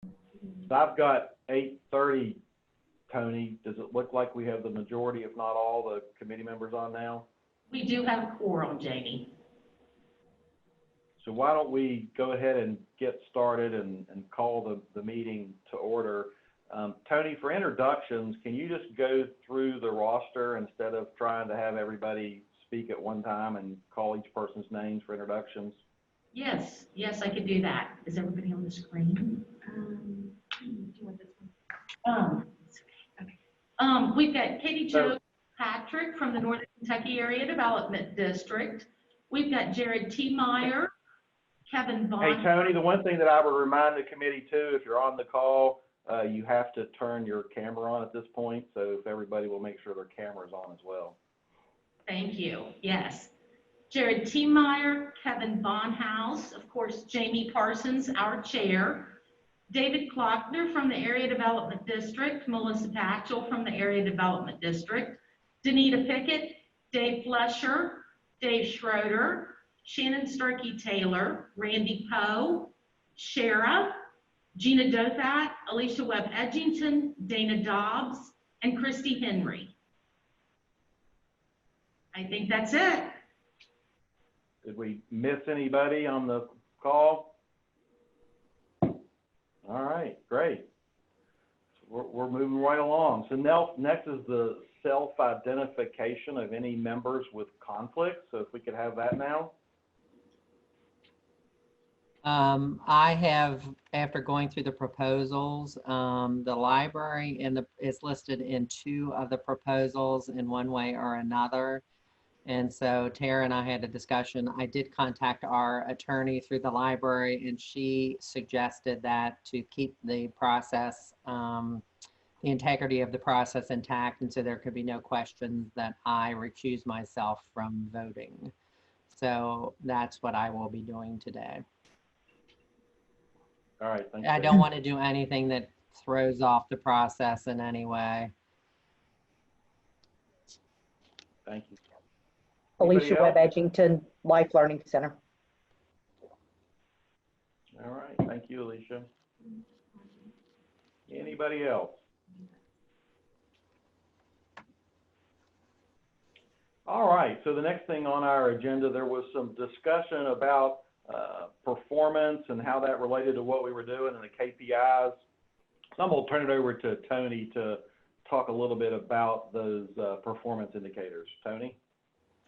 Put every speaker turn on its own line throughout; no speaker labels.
So I've got 8:30, Tony. Does it look like we have the majority, if not all, the committee members on now?
We do have a quorum, Jamie.
So why don't we go ahead and get started and call the meeting to order. Tony, for introductions, can you just go through the roster instead of trying to have everybody speak at one time and call each person's names for introductions?
Yes, I could do that. Is everybody on the screen? Do you want this one? Okay. We've got Katie Jo Patrick from the Northern Kentucky Area Development District. We've got Jared T. Meyer, Kevin Vaughn.
Hey, Tony, the one thing that I would remind the committee too, if you're on the call, you have to turn your camera on at this point. So if everybody will make sure their camera's on as well.
Thank you. Yes. Jared T. Meyer, Kevin Von House, of course, Jamie Parsons, our chair, David Klockner from the Area Development District, Melissa Patchell from the Area Development District, Danita Pickett, Dave Flesher, Dave Schroeder, Shannon Starkey Taylor, Randy Poe, Shara, Gina Dothat, Alicia Webb Edgington, Dana Dobbs, and Christy Henry. I think that's it.
Did we miss anybody on the call? All right, great. So we're moving right along. So now, next is the self-identification of any members with conflicts. So if we could have that now.
I have, after going through the proposals, the library is listed in 2 of the proposals in one way or another. And so Tara and I had a discussion. I did contact our attorney through the library, and she suggested that to keep the process, the integrity of the process intact, and so there could be no questions that I recuse myself from voting. So that's what I will be doing today.
All right, thanks.
I don't want to do anything that throws off the process in any way.
Thank you.
Alicia Webb Edgington, Life Learning Center.
All right, thank you, Alicia. Anybody else? All right, so the next thing on our agenda, there was some discussion about performance and how that related to what we were doing and the KPIs. So I'm going to turn it over to Tony to talk a little bit about those performance indicators. Tony?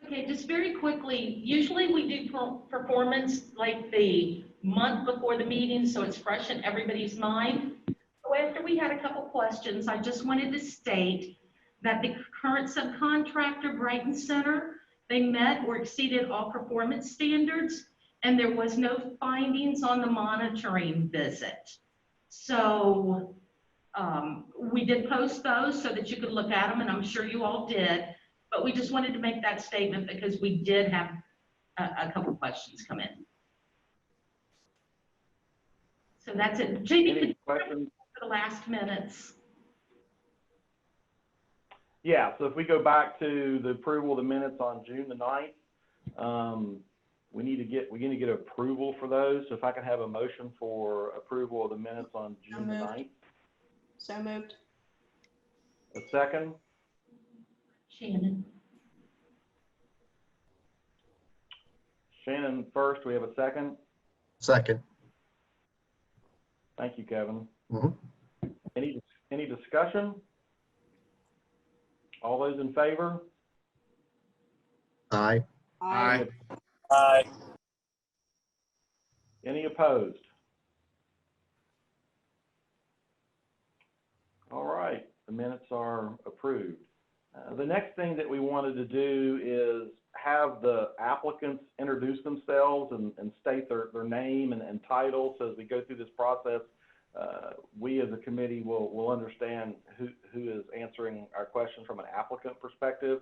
Okay, just very quickly, usually we do performance like the month before the meeting, so it's fresh in everybody's mind. So after we had a couple questions, I just wanted to state that the current subcontractor, Brighton Center, they met or exceeded all performance standards, and there was no findings on the monitoring visit. So we did post those so that you could look at them, and I'm sure you all did. But we just wanted to make that statement because we did have a couple questions come in. So that's it. Jamie, could you question for the last minutes?
Yeah, so if we go back to the approval of the minutes on June the 9th, we need to get approval for those. So if I can have a motion for approval of the minutes on June the 9th.
So moved.
A second?
Shannon.
Shannon first, we have a second?
Second.
Thank you, Kevin.
Mm-hmm.
Any discussion? All those in favor?
Aye.
Aye.
Aye.
Any opposed? All right, the minutes are approved. The next thing that we wanted to do is have the applicants introduce themselves and state their name and title. So as we go through this process, we as a committee will understand who is answering our questions from an applicant perspective.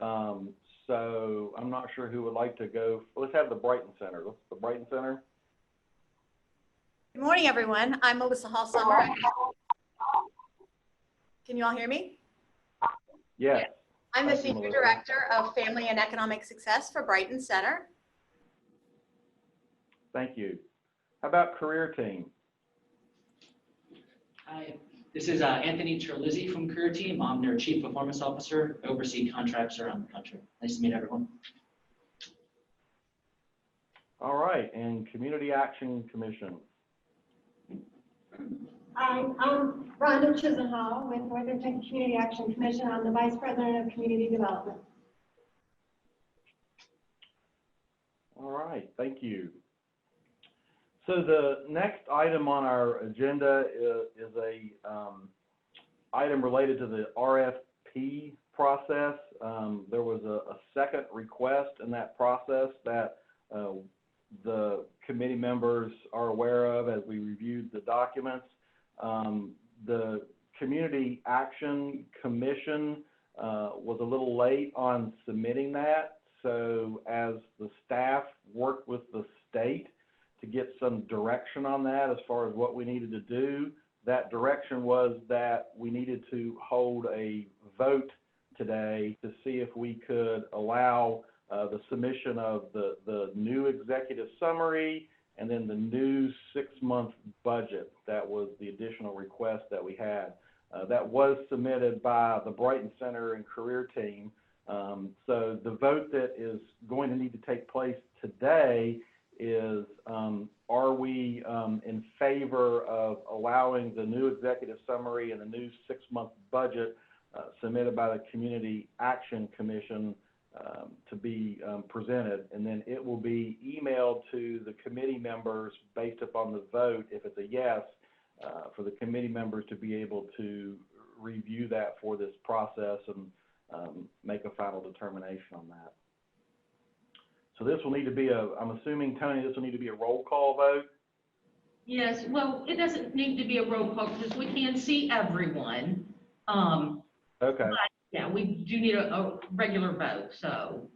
So I'm not sure who would like to go. Let's have the Brighton Center. The Brighton Center.
Good morning, everyone. I'm Melissa Hall-Summer. Can you all hear me?
Yes.
I'm the Senior Director of Family and Economic Success for Brighton Center.
Thank you. How about career team?
Hi, this is Anthony Terlizzi from Career Team. I'm their Chief Performance Officer, oversee contracts around the country. Nice to meet everyone.
All right, and Community Action Commission.
Hi, I'm Rhonda Chisenhall with Northern Kentucky Community Action Commission. I'm the Vice President of Community Development.
All right, thank you. So the next item on our agenda is a item related to the RFP process. There was a second request in that process that the committee members are aware of as we reviewed the documents. The Community Action Commission was a little late on submitting that. So as the staff worked with the state to get some direction on that as far as what we needed to do, that direction was that we needed to hold a vote today to see if we could allow the submission of the new executive summary and then the new 6-month budget. That was the additional request that we had. That was submitted by the Brighton Center and Career Team. So the vote that is going to need to take place today is, are we in favor of allowing the new executive summary and the new 6-month budget submitted by the Community Action Commission to be presented, and then it will be emailed to the committee members based upon the vote. If it's a yes, for the committee members to be able to review that for this process and make a final determination on that. So this will need to be I'm assuming, Tony, this will need to be a roll call vote?
Yes, well, it doesn't need to be a roll call because we can see everyone. Okay. But yeah, we do need a regular vote, so.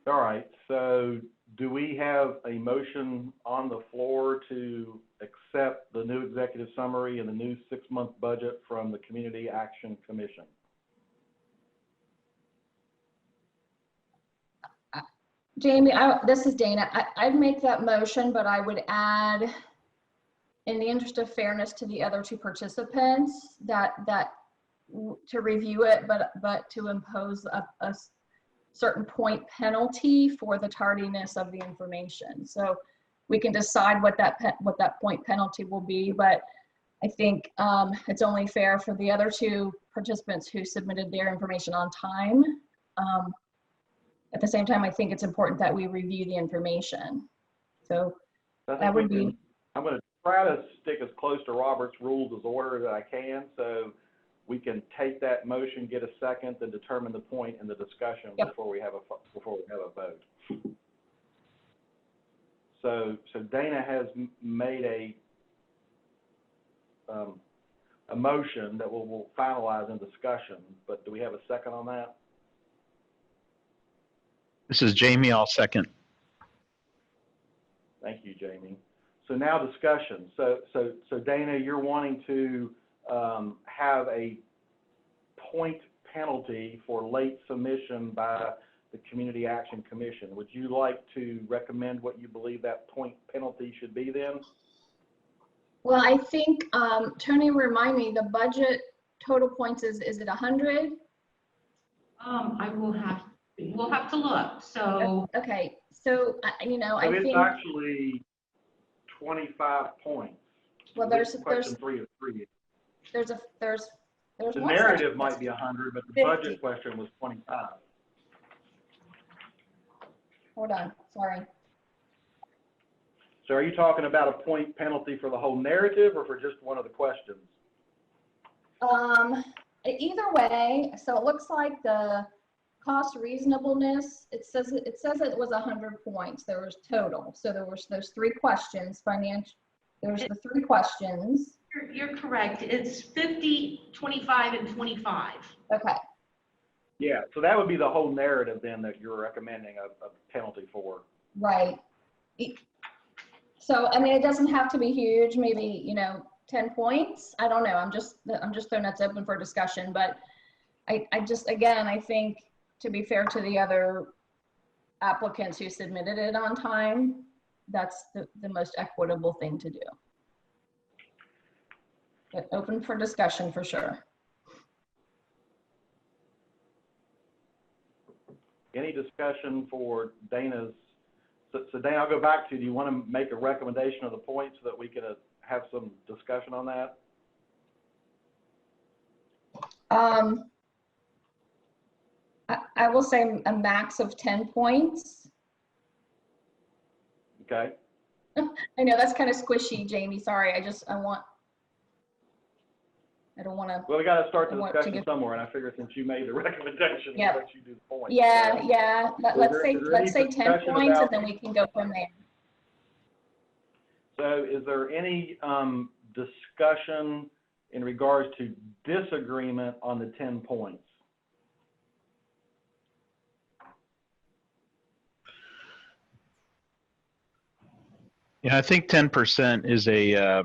All right, so do we have a motion on the floor to accept the new executive summary and the new 6-month budget from the Community Action Commission?
Jamie, this is Dana. I'd make that motion, but I would add, in the interest of fairness to the other two participants, that to review it, but to impose a certain point penalty for the tardiness of the information. So we can decide what that point penalty will be, but I think it's only fair for the other two participants who submitted their information on time. At the same time, I think it's important that we review the information. So that would be.
I'm going to try to stick as close to Robert's rules of order that I can, so we can take that motion, get a second, and determine the point in the discussion. Yep. before we have a vote. So Dana has made a motion that we'll finalize in discussion, but do we have a second on that?
This is Jamie. I'll second.
Thank you, Jamie. So now discussion. So Dana, you're wanting to have a point penalty for late submission by the Community Action Commission. Would you like to recommend what you believe that point penalty should be then?
Well, I think, Tony, remind me, the budget total points is it 100?
We'll have to look. So
okay, so you know, I think
it's actually 25 points.
Well, there's
question 3 of 3.
There's
the narrative might be 100, but the 50. Budget question was 25.
Hold on, sorry.
So are you talking about a point penalty for the whole narrative or for just one of the questions?
Either way, so it looks like the cost reasonableness, it says it was 100 points. There was total. So there was those 3 questions, there's the 3 questions.
You're correct. It's 50, 25, and 25.
Okay.
Yeah, so that would be the whole narrative then that you're recommending a penalty for.
Right. So, I mean, it doesn't have to be huge, maybe, 10 points. I don't know. I'm just throwing that open for discussion, but I just, again, I think to be fair to the other applicants who submitted it on time, that's the most equitable thing to do. But open for discussion for sure.
Any discussion for Dana's? So Dana, I'll go back to, do you want to make a recommendation of the points so that we can have some discussion on that?
I will say a max of 10 points.
Okay.
I know that's kind of squishy, Jamie. Sorry. I don't want to.
Well, we got to start the
I want to
discussion
give-
somewhere, and I figure since you made the recommendation,
Yep.
we'll let you do the points.
Yeah,
So,
yeah. Let's say
is there any
10
discussion
points, and
about-
then we can go from there.
So is there any discussion in regards to disagreement on the 10 points?
Yeah, I think 10% is a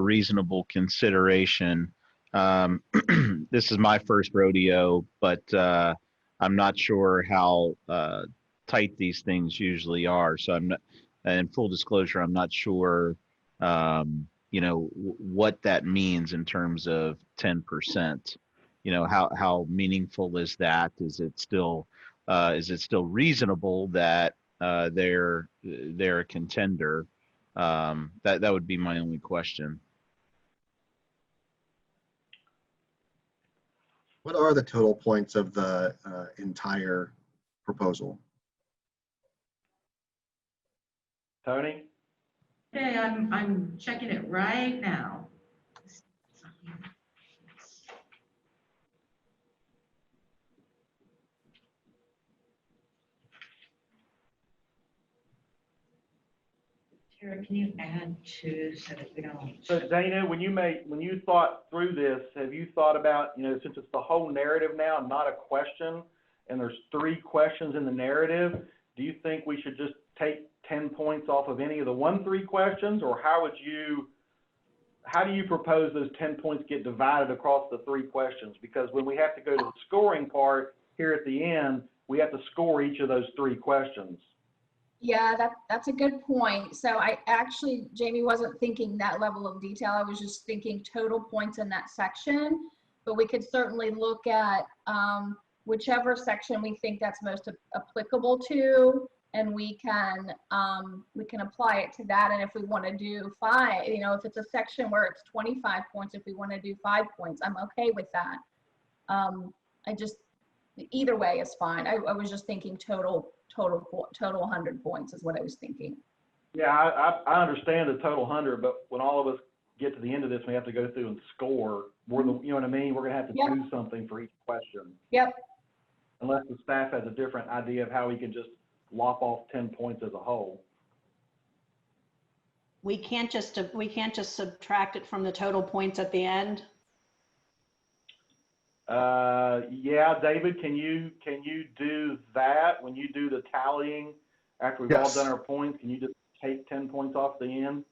reasonable consideration. This is my first rodeo, but I'm not sure how tight these things usually are. So I'm not, in full disclosure, I'm not sure, what that means in terms of 10%. How meaningful is that? Is it still reasonable that they're a contender? That would be my only question.
What are the total points of the entire proposal?
Tony?
Okay, I'm checking it right now. Tara, can you add two so that we don't?
So Dana, when you thought through this, have you thought about, since it's the whole narrative now, not a question, and there's 3 questions in the narrative, do you think we should just take 10 points off of any of the 1-3 questions, or how do you propose those 10 points get divided across the 3 questions? Because when we have to go to the scoring part here at the end, we have to score each of those 3 questions.
Yeah, that's a good point. So I actually, Jamie, wasn't thinking that level of detail. I was just thinking total points in that section. But we could certainly look at whichever section we think that's most applicable to, and we can apply it to that. And if we want to do 5, if it's a section where it's 25 points, if we want to do 5 points, I'm okay with that. Either way is fine. I was just thinking total 100 points is what I was thinking.
Yeah, I understand the total 100, but when all of us get to the end of this, we have to go through and score. You know what I mean? We're going to have to do something for each question.
Yep.
Unless the staff has a different idea of how we can just lop off 10 points as a whole.
We can't just subtract it from the total points at the end.
Yeah, David, can you do that when you do the tallying after we've all
Yes.
done our points? Can you just take 10 points off the end?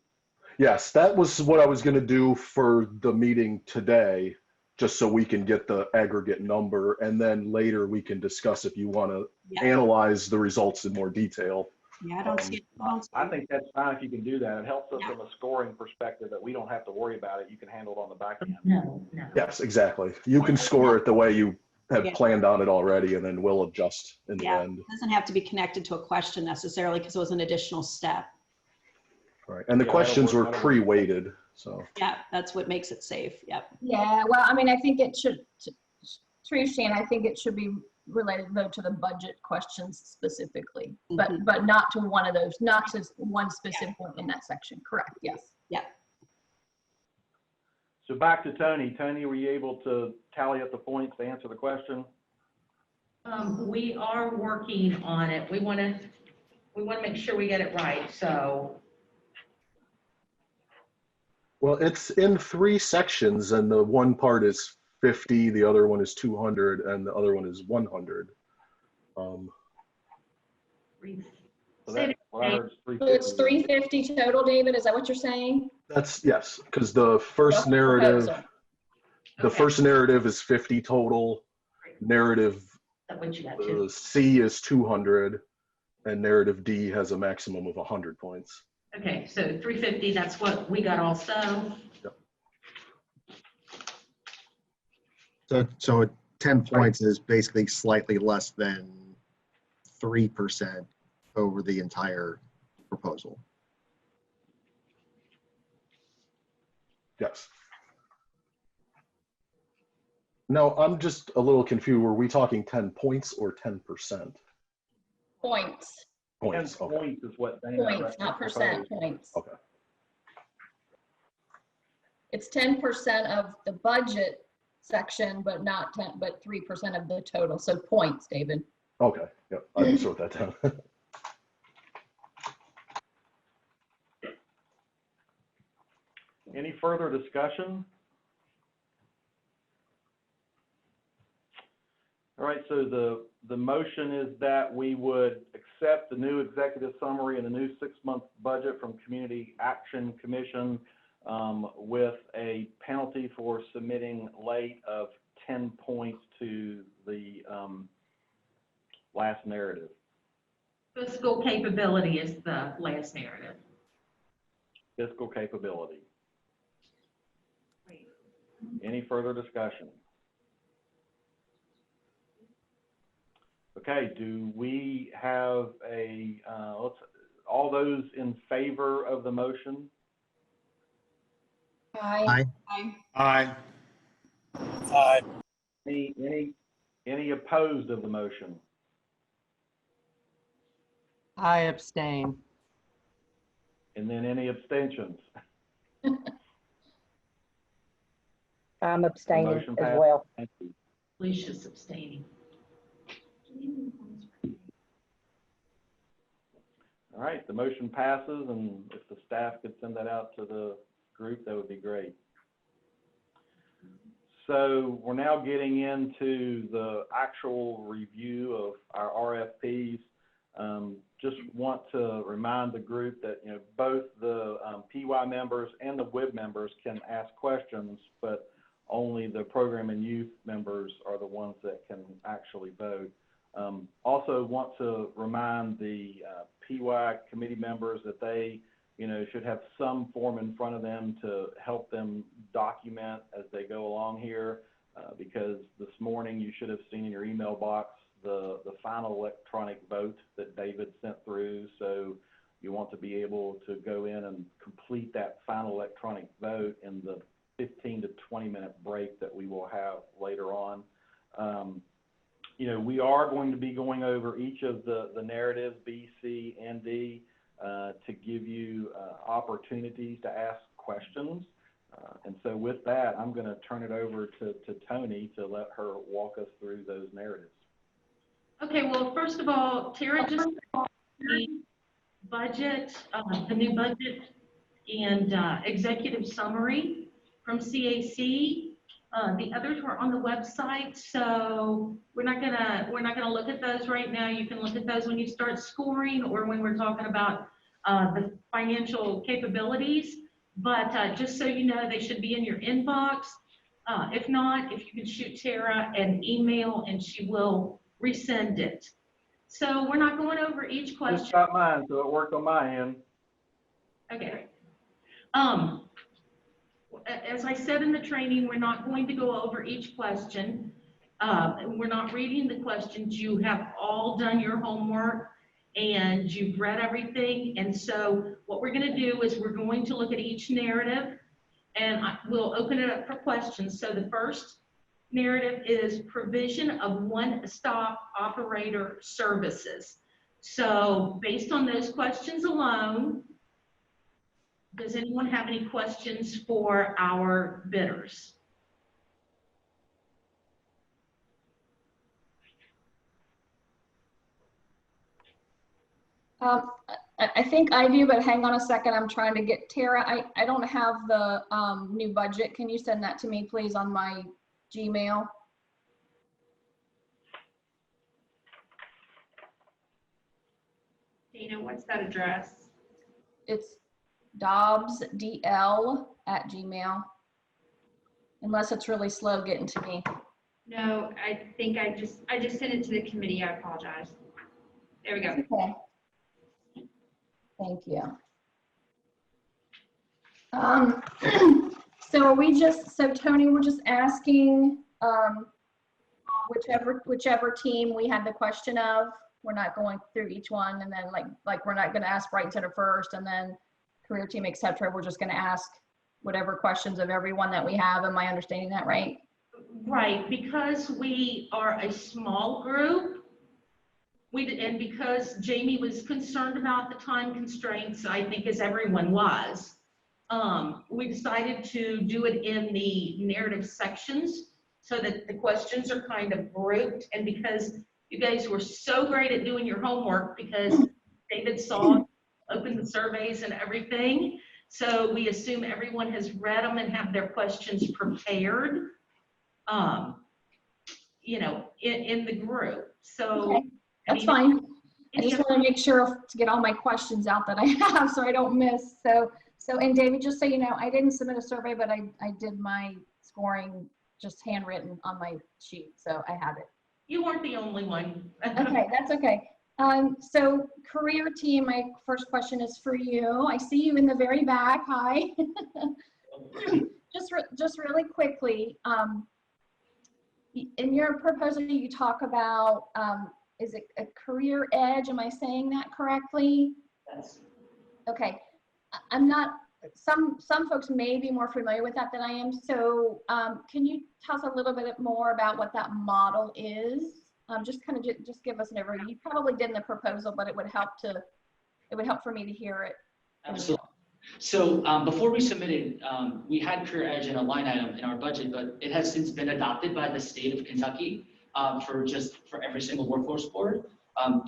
Yes, that was what I was going to do for the meeting today, just so we can get the aggregate number, and then later we can discuss if you want to analyze the results in more detail.
Yeah, I don't see it.
I think that's fine if you can do that. It helps us from a scoring perspective that we don't have to worry about it. You can handle it on the back end.
No.
Yes, exactly. You can score it the way you have planned on it already, and then we'll adjust in the end.
It doesn't have to be connected to a question necessarily because it was an additional step.
Right. And the questions were pre-weighted, so.
Yeah, that's what makes it safe. Yep.
Yeah, well, I mean, I think it should, Trish, I think it should be related though to the budget questions specifically, but not to one of those, not to one specific one in that section. Correct. Yes.
Yeah.
So back to Tony. Tony, were you able to tally up the points to answer the question?
We are working on it. We want to make sure we get it right. So.
Well, it's in 3 sections, and the one part is 50, the other one is 200, and the other one is 100.
So that's what I heard,
So it's 350 total, David. Is that what you're saying?
That's, yes, because the first narrative, first narrative is 50 total. Narrative C is 200, and narrative D has a maximum of 100 points.
Okay, so 350, that's what we got also.
Yep.
So 10 points is basically slightly less than 3% over the entire proposal.
Yes. No, I'm just a little confused. Were we talking 10 points or 10%?
Points,
Points.
10
Okay.
points is what Dana
points, not percent,
proposed.
points.
Okay.
It's 10% of the budget section, but not 10, but 3% of the total. So points, David.
Okay. Yep. I just wrote that down.
Any further discussion? All right, so the motion is that we would accept the new executive summary and the new 6-month budget from Community Action Commission with a penalty for submitting late of 10 points to the last narrative.
Fiscal capability is the last narrative.
Fiscal capability. Any further discussion? Okay, do we have a, all those in favor of the motion?
Aye.
Aye. Aye.
Any opposed of the motion?
I abstain.
And then any abstentions?
I'm
The
abstaining
motion
as
passed.
well.
Thank you.
Alicia's abstaining.
All right, the motion passes, and if the staff could send that out to the group, that would be great. So we're now getting into the actual review of our RFPs. Just want to remind the group that, you know, both the PY members and the WIB members can ask questions, but only the program and youth members are the ones that can actually vote. Also want to remind the PY committee members that they, you know, should have some form in front of them to help them document as they go along here, because this morning you should have seen in your email box the final electronic vote that David sent through. So you want to be able to go in and complete that final electronic vote in the 15 to 20 minute break that we will have later on. You know, we are going to be going over each of the narratives, B, C, and D, to give you opportunities to ask questions. And so with that, I'm going to turn it over to Tony to let her walk us through those narratives.
Okay, well, first of all, Tara just the budget, the new budget and executive summary from CAC. The others were on the website, so we're not gonna look at those right now. You can look at those when you start scoring or when we're talking about the financial capabilities. But just so you know, they should be in your inbox. If not, if you can shoot Tara an email and she will resend it. So we're not going over each question.
Just got mine, so it worked on my end.
Okay. As I said in the training, we're not going to go over each question. We're not reading the questions. You have all done your homework and you've read everything. And so what we're going to do is we're going to look at each narrative and we'll open it up for questions. So the first narrative is provision of one-stop operator services. So based on those questions alone, does anyone have any questions for our bidders?
I think I do, but hang on a second. I'm trying to get Tara. I don't have the new budget. Can you send that to me, please, on my Gmail?
Dana, what's that address?
It's dobbsdl@gmail. Unless it's really slow getting to me.
No, I think I just sent it to the committee. I apologize. There we go.
Okay. Thank you. So are we just, so Tony, we're just asking whichever team we had the question of. We're not going through each one and then like we're not going to ask Brighton Center first and then career team, et cetera. We're just going to ask whatever questions of everyone that we have. Am I understanding that right?
Right, because we are a small group, and because Jamie was concerned about the time constraints, I think as everyone was, we decided to do it in the narrative sections so that the questions are kind of grouped, and because you guys were so great at doing your homework because David saw, opened the surveys and everything, so we assume everyone has read them and have their questions prepared. You know, in the group. So
okay. That's fine. I just want to make sure to get all my questions out that I have so I don't miss. So and David, just so you know, I didn't submit a survey, but I did my scoring just handwritten on my sheet. So I have it.
You weren't the only one.
Okay, that's okay. So career team, my first question is for you. I see you in the very back. Hi. just really quickly, in your proposal, you talk about, is it a career edge? Am I saying that correctly?
Yes.
Okay. I'm not, some folks may be more familiar with that than I am. So can you tell us a little bit more about what that model is? Just kind of just give us an overview. You probably did in the proposal, but it would help for me to hear it.
Absolutely. So before we submitted, we had Career Edge in a line item in our budget, but it has since been adopted by the state of Kentucky for every single workforce board,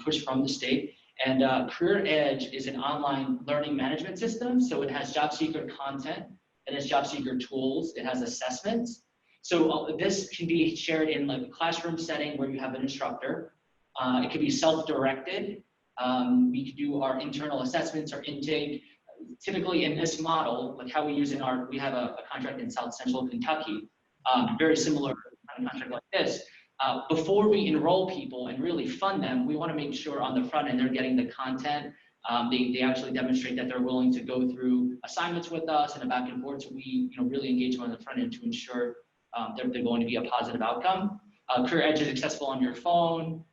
pushed from the state. And Career Edge is an online learning management system. So it has job seeker content, it has job seeker tools, it has assessments. So this can be shared in like a classroom setting where you have an instructor. It could be self-directed. We could do our internal assessments or intake. Typically in this model, like how we use we have a contract in South Central Kentucky, very similar kind of contract like this. Before we enroll people and really fund them, we want to make sure on the front end they're getting the content. They actually demonstrate that they're willing to go through assignments with us and a back and forth. So we really engage them on the front end to ensure that they're going to be a positive outcome. Career Edge is accessible on your phone.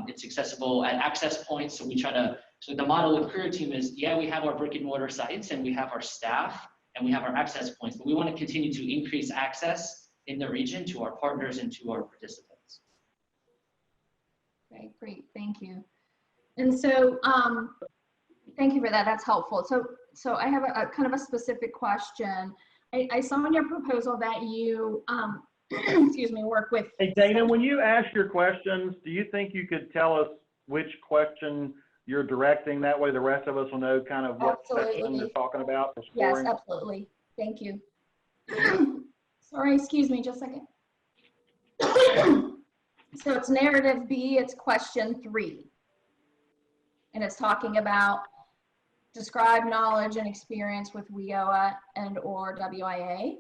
It's accessible at access points. So we try to, so the model with Career Team is, yeah, we have our brick and mortar sites and we have our staff and we have our access points, but we want to continue to increase access in the region to our partners and to our participants.
Okay, great, thank you. And so, thank you for that, that's helpful. So I have a kind of a specific question. I saw in your proposal that you, excuse me, work with.
Hey, Dana, when you ask your questions, do you think you could tell us which question you're directing? That way the rest of us will know kind of what section you're talking about for scoring.
Yes, absolutely. Thank you. Sorry, excuse me, just a second. So it's narrative B, it's question 3. And it's talking about describe knowledge and experience with WIOA and or WIA.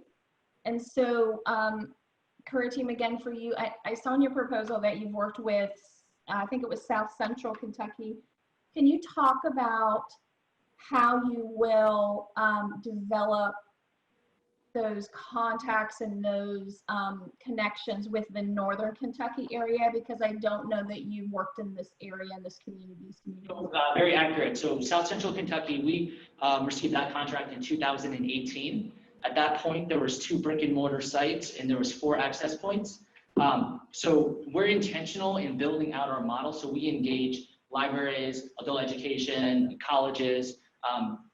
And so Career Team, again for you, I saw in your proposal that you've worked with, I think it was South Central Kentucky. Can you talk about how you will develop those contacts and those connections with the Northern Kentucky area? Because I don't know that you worked in this area, in this community.
Very accurate. So South Central Kentucky, we received that contract in 2018. At that point, there was 2 brick and mortar sites and there was 4 access points. So we're intentional in building out our model. So we engage libraries, adult education, colleges,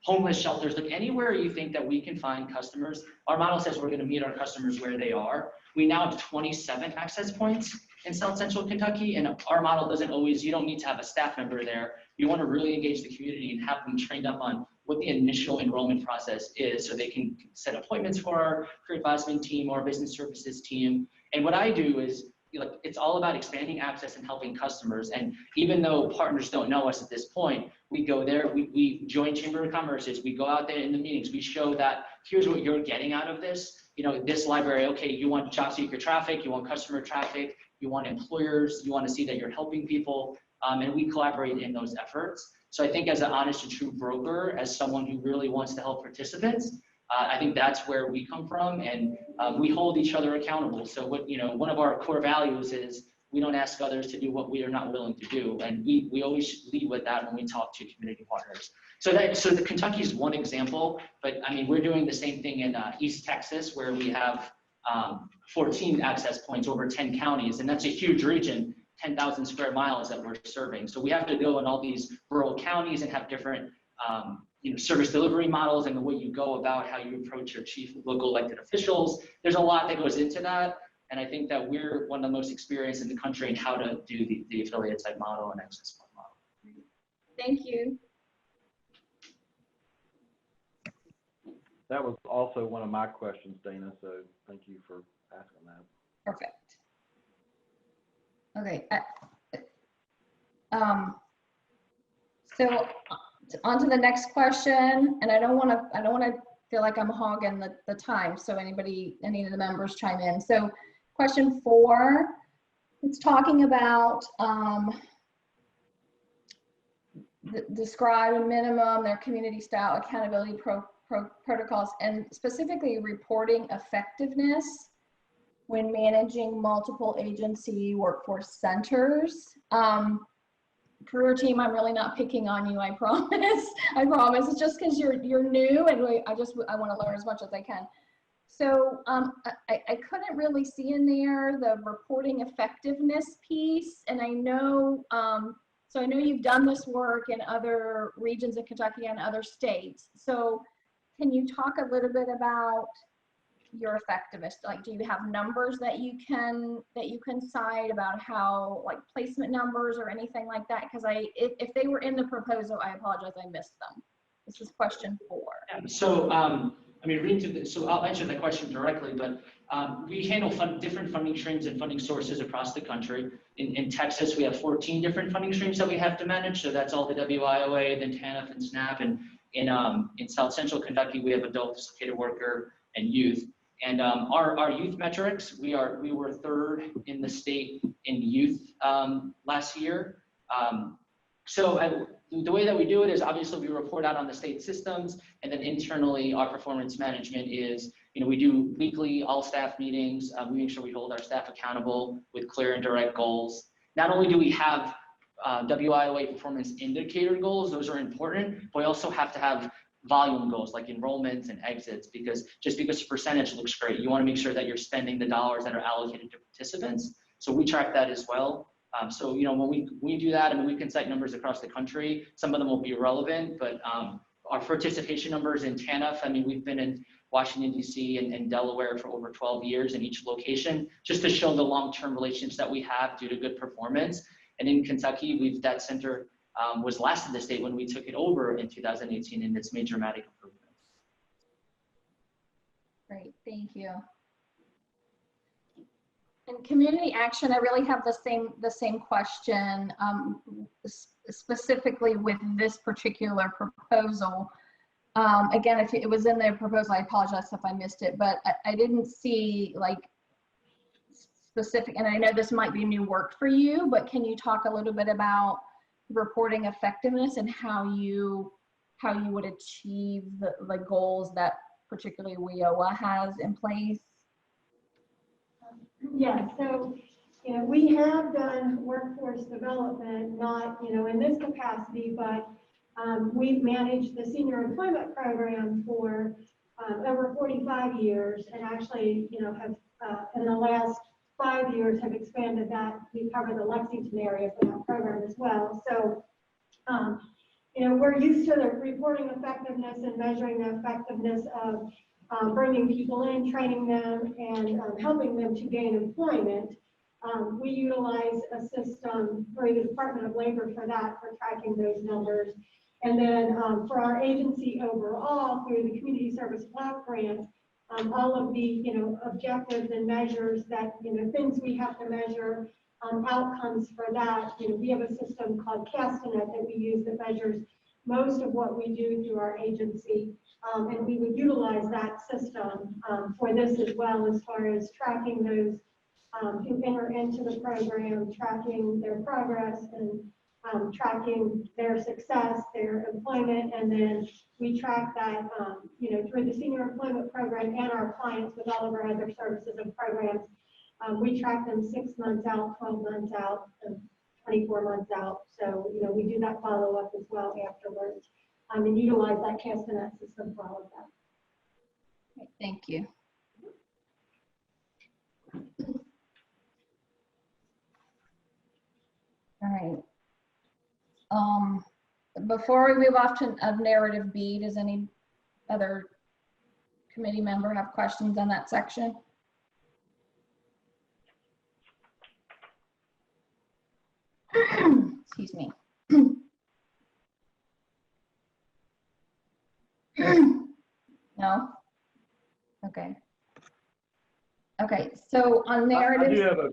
homeless shelters, like anywhere you think that we can find customers. Our model says we're going to meet our customers where they are. We now have 27 access points in South Central Kentucky, and our model doesn't always, you don't need to have a staff member there. You want to really engage the community and have them trained up on what the initial enrollment process is so they can set appointments for our career advisement team or business services team. And what I do is, it's all about expanding access and helping customers. And even though partners don't know us at this point, we go there, we join Chamber of Commerce's, we go out there in the meetings, we show that here's what you're getting out of this. This library, okay, you want job seeker traffic, you want customer traffic, you want employers, you want to see that you're helping people, and we collaborate in those efforts. So I think as an honest and true broker, as someone who really wants to help participants, I think that's where we come from, and we hold each other accountable. So one of our core values is we don't ask others to do what we are not willing to do, and we always lead with that when we talk to community partners. So the Kentucky is one example, but I mean, we're doing the same thing in East Texas, where we have 14 access points over 10 counties, and that's a huge region, 10,000 square miles that we're serving. So we have to go in all these rural counties and have different service delivery models and the way you go about how you approach your chief local elected officials. There's a lot that goes into that. And I think that we're one of the most experienced in the country in how to do the affiliate type model and access point model.
Thank you.
That was also one of my questions, Dana, so thank you for asking that.
Perfect. Okay. So on to the next question, and I don't want to feel like I'm hogging the time, so any of the members chime in. So question 4, it's talking about describe a minimum their community style accountability protocols, and specifically reporting effectiveness when managing multiple agency workforce centers. Career team, I'm really not picking on you, I promise. I promise. It's just because you're new, and I want to learn as much as I can. So I couldn't really see in there the reporting effectiveness piece, and I know so I know you've done this work in other regions of Kentucky and other states. So can you talk a little bit about your effectiveness? Like, do you have numbers that you can cite about how, like, placement numbers or anything like that? Because if they were in the proposal, I apologize, I missed them. This is question 4.
So I mean, so I'll answer that question directly, but we handle different funding streams and funding sources across the country. In Texas, we have 14 different funding streams that we have to manage. So that's all the WIOA, then TANF and SNAP. And in South Central Kentucky, we have adult facilitated worker and youth. And our youth metrics, we were 3rd in the state in youth last year. So the way that we do it is obviously we report out on the state systems, and then internally our performance management is, we do weekly all staff meetings. We make sure we hold our staff accountable with clear and direct goals. Not only do we have WIOA performance indicator goals, those are important, but we also have to have volume goals like enrollments and exits, because just because the percentage looks great, you want to make sure that you're spending the dollars that are allocated to participants. So we track that as well. So when we do that, I mean, we can cite numbers across the country. Some of them will be relevant, but our participation numbers in TANF, I mean, we've been in Washington, D.C. and Delaware for over 12 years in each location, just to show the long-term relationships that we have due to good performance. And in Kentucky, that center was last in the state when we took it over in 2018, and it's made dramatic improvements.
Great, thank you. In community action, I really have the same question, specifically with this particular proposal. Again, if it was in the proposal, I apologize if I missed it, but I didn't see like specific, and I know this might be new work for you, but can you talk a little bit about reporting effectiveness and how you would achieve the goals that particularly WIOA has in place?
Yeah, so, we have done workforce development, not, in this capacity, but we've managed the senior employment program for over 45 years, and actually, have in the last 5 years have expanded that. We cover the Lexington area for that program as well. So, we're used to the reporting effectiveness and measuring the effectiveness of bringing people in, training them, and helping them to gain employment. We utilize a system through the Department of Labor for that, for tracking those numbers. And then for our agency overall, through the Community Service Block Grant, all of the objectives and measures that things we have to measure, outcomes for that. We have a system called Castanet that we use that measures most of what we do through our agency. And we would utilize that system for this as well, as far as tracking those who enter into the program, tracking their progress, and tracking their success, their employment, and then we track that, through the senior employment program and our clients with all of our other services and programs. We track them 6 months out, 12 months out, and 24 months out. So, we do that follow-up as well afterwards, and utilize that Castanet system for all of that.
Okay, thank you. All right. Before we move off to narrative B, does any other committee member have questions on that section? Excuse me. No? Okay. Okay, so on narrative. Go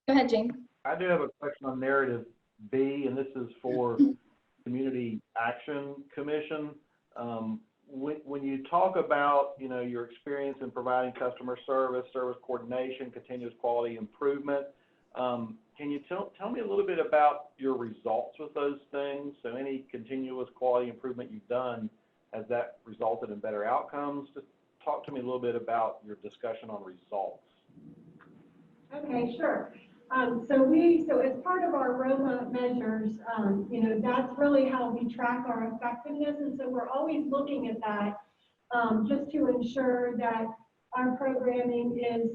ahead, Jane.
I do have a question on narrative B, and this is for Community Action Commission. When you talk about, your experience in providing customer service, service coordination, continuous quality improvement, can you tell me a little bit about your results with those things? So any continuous quality improvement you've done, has that resulted in better outcomes? Just talk to me a little bit about your discussion on results.
Okay, sure. So as part of our ROMA measures, that's really how we track our effectiveness. And so we're always looking at that just to ensure that our programming is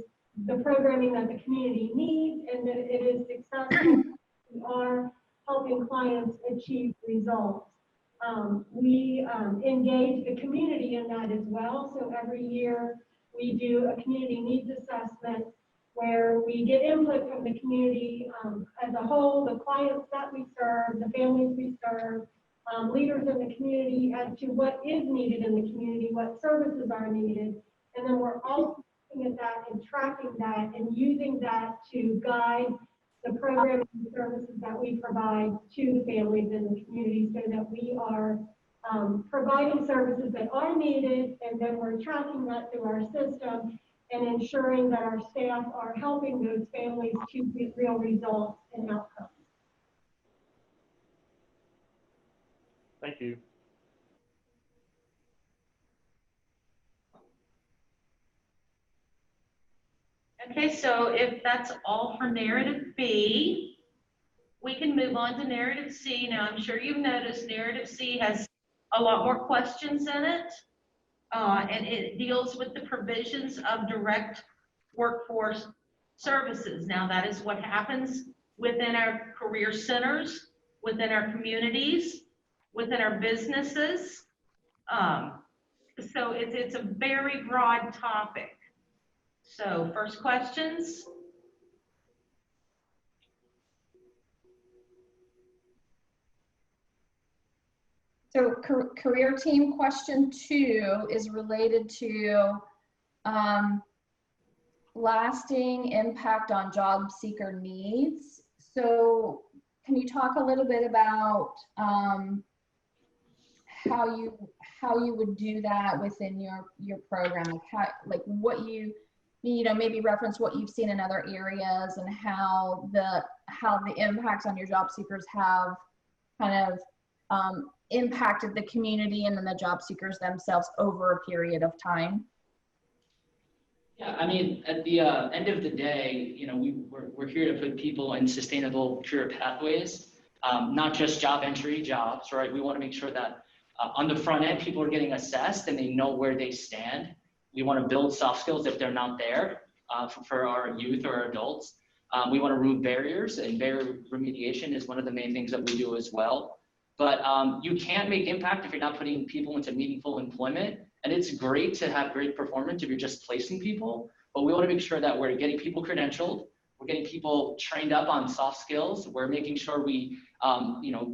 the programming that the community needs and that it is successful. We are helping clients achieve results. We engage the community in that as well. So every year we do a community needs assessment where we get input from the community as a whole, the clients that we serve, the families we serve, leaders in the community as to what is needed in the community, what services are needed. And then we're also looking at that and tracking that and using that to guide the programming and services that we provide to the families in the community so that we are providing services that are needed, and then we're tracking that through our system and ensuring that our staff are helping those families to get real results and outcomes.
Thank you.
Okay, so if that's all for narrative B, we can move on to narrative C. Now, I'm sure you've noticed narrative C has a lot more questions in it, and it deals with the provisions of direct workforce services. Now, that is what happens within our career centers, within our communities, within our businesses. So it's a very broad topic. So first questions.
So career team question 2 is related to lasting impact on job seeker needs. So can you talk a little bit about how you would do that within your program, like what you maybe reference what you've seen in other areas and how the impacts on your job seekers have kind of impacted the community and then the job seekers themselves over a period of time?
Yeah, I mean, at the end of the day, we're here to put people in sustainable career pathways, not just job entry jobs, right? We want to make sure that on the front end, people are getting assessed and they know where they stand. We want to build soft skills if they're not there for our youth or our adults. We want to remove barriers, and barrier remediation is one of the main things that we do as well. But you can't make impact if you're not putting people into meaningful employment. And it's great to have great performance if you're just placing people, but we want to make sure that we're getting people credentialed, we're getting people trained up on soft skills, we're making sure we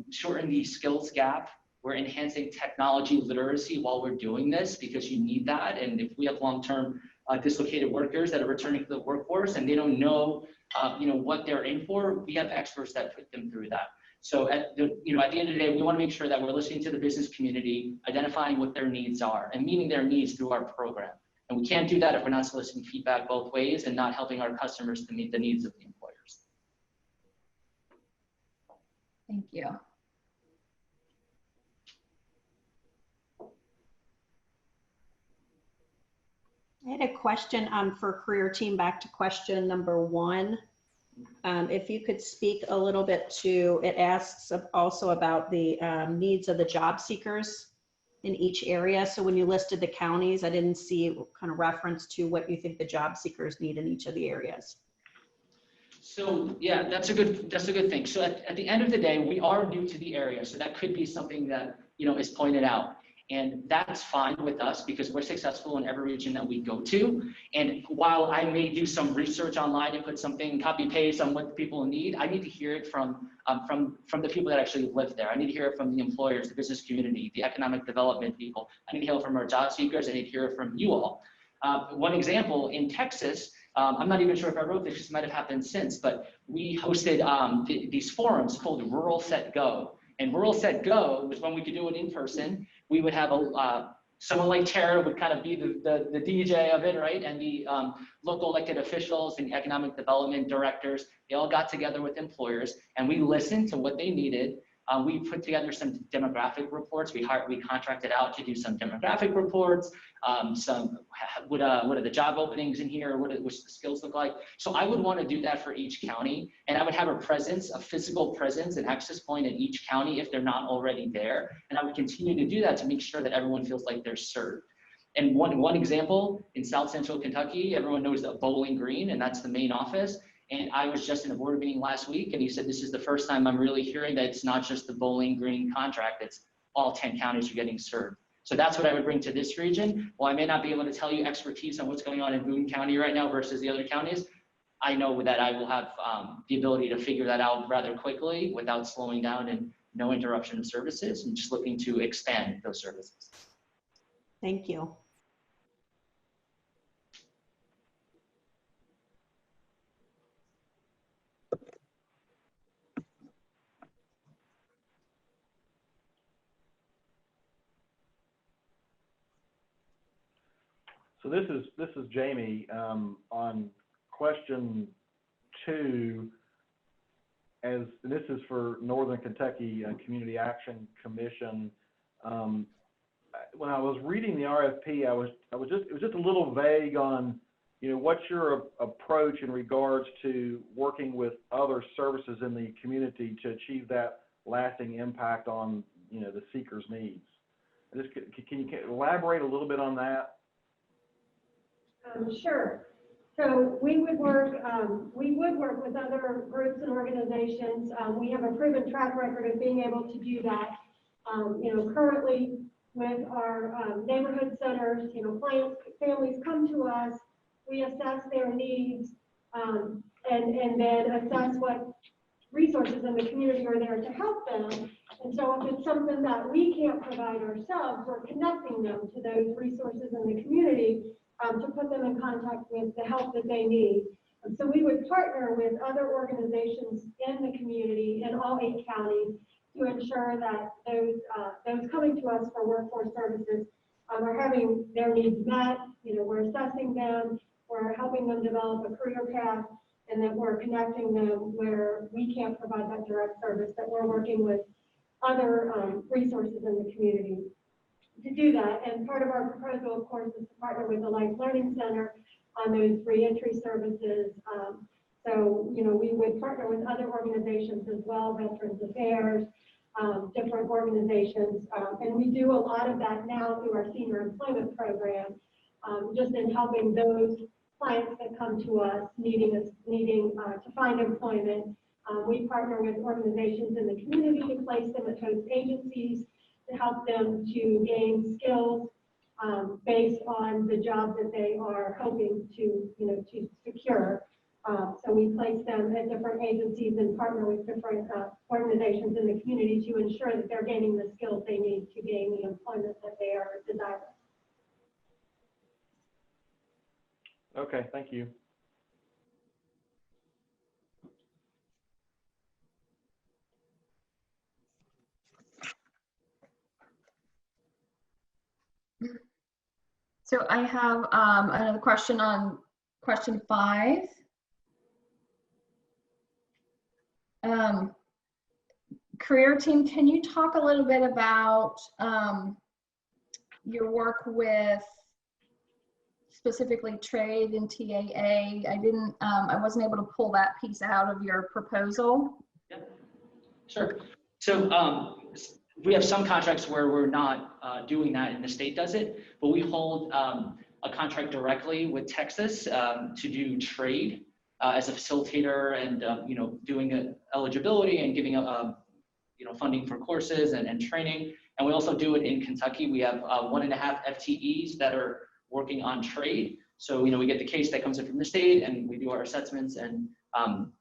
shorten the skills gap, we're enhancing technology literacy while we're doing this because you need that. And if we have long-term dislocated workers that are returning to the workforce and they don't know what they're in for, we have experts that put them through that. So at the end of the day, we want to make sure that we're listening to the business community, identifying what their needs are and meeting their needs through our program. And we can't do that if we're not soliciting feedback both ways and not helping our customers to meet the needs of the employers.
Thank you.
I had a question for career team, back to question number 1. If you could speak a little bit to, it asks also about the needs of the job seekers in each area. So when you listed the counties, I didn't see kind of reference to what you think the job seekers need in each of the areas.
So yeah, that's a good thing. So at the end of the day, we are new to the area. So that could be something that, is pointed out. And that's fine with us because we're successful in every region that we go to. And while I may do some research online and put something copy paste on what the people need, I need to hear it from the people that actually live there. I need to hear it from the employers, the business community, the economic development people. I need to hear it from our job seekers. I need to hear it from you all. One example, in Texas, I'm not even sure if I wrote this, this might have happened since, but we hosted these forums called Rural Set Go. And Rural Set Go was when we could do it in person. We would have someone like Tara would kind of be the DJ of it, right? And the local elected officials and economic development directors, they all got together with employers and we listened to what they needed. We put together some demographic reports. We contracted out to do some demographic reports. What are the job openings in here? What the skills look like? So I would want to do that for each county, and I would have a physical presence, an access point in each county if they're not already there. And I would continue to do that to make sure that everyone feels like they're served. And one example, in South Central Kentucky, everyone knows the Bowling Green, and that's the main office. And I was just in a board meeting last week, and he said, this is the first time I'm really hearing that it's not just the Bowling Green contract, it's all 10 counties are getting served. So that's what I would bring to this region. While I may not be able to tell you expertise on what's going on in Boone County right now versus the other counties, I know that I will have the ability to figure that out rather quickly without slowing down and no interruption of services, and just looking to expand those services.
Thank you.
So this is Jamie on question 2. And this is for Northern Kentucky Community Action Commission. When I was reading the RFP, it was just a little vague on, what's your approach in regards to working with other services in the community to achieve that lasting impact on, the seeker's needs. Can you elaborate a little bit on that?
Sure. So we would work with other groups and organizations. We have a proven track record of being able to do that. Currently with our neighborhood centers, families come to us, we assess their needs, and then assess what resources in the community are there to help them. And so if it's something that we can't provide ourselves, we're connecting them to those resources in the community to put them in contact with the help that they need. And so we would partner with other organizations in the community in all 8 counties to ensure that those coming to us for workforce services are having their needs met. We're assessing them, we're helping them develop a career path, and that we're connecting them where we can't provide that direct service, that we're working with other resources in the community to do that. And part of our proposal, of course, is to partner with the Life Learning Center on those reentry services. So, we would partner with other organizations as well, Veterans Affairs, different organizations. And we do a lot of that now through our senior employment program, just in helping those clients that come to us needing to find employment. We partner with organizations in the community to place them at host agencies to help them to gain skills based on the job that they are hoping to secure. So we place them at different agencies and partner with different organizations in the community to ensure that they're gaining the skills they need to gain the employment that they are desiring.
Okay, thank you.
So I have another question on question 5. career team, can you talk a little bit about your work with specifically trade and TAA? I wasn't able to pull that piece out of your proposal.
Yep. Sure. So we have some contracts where we're not doing that and the state does it, but we hold a contract directly with Texas to do trade as a facilitator and doing eligibility and giving funding for courses and training. And we also do it in Kentucky. We have 1.5 FTEs that are working on trade. So, we get the case that comes in from the state and we do our assessments and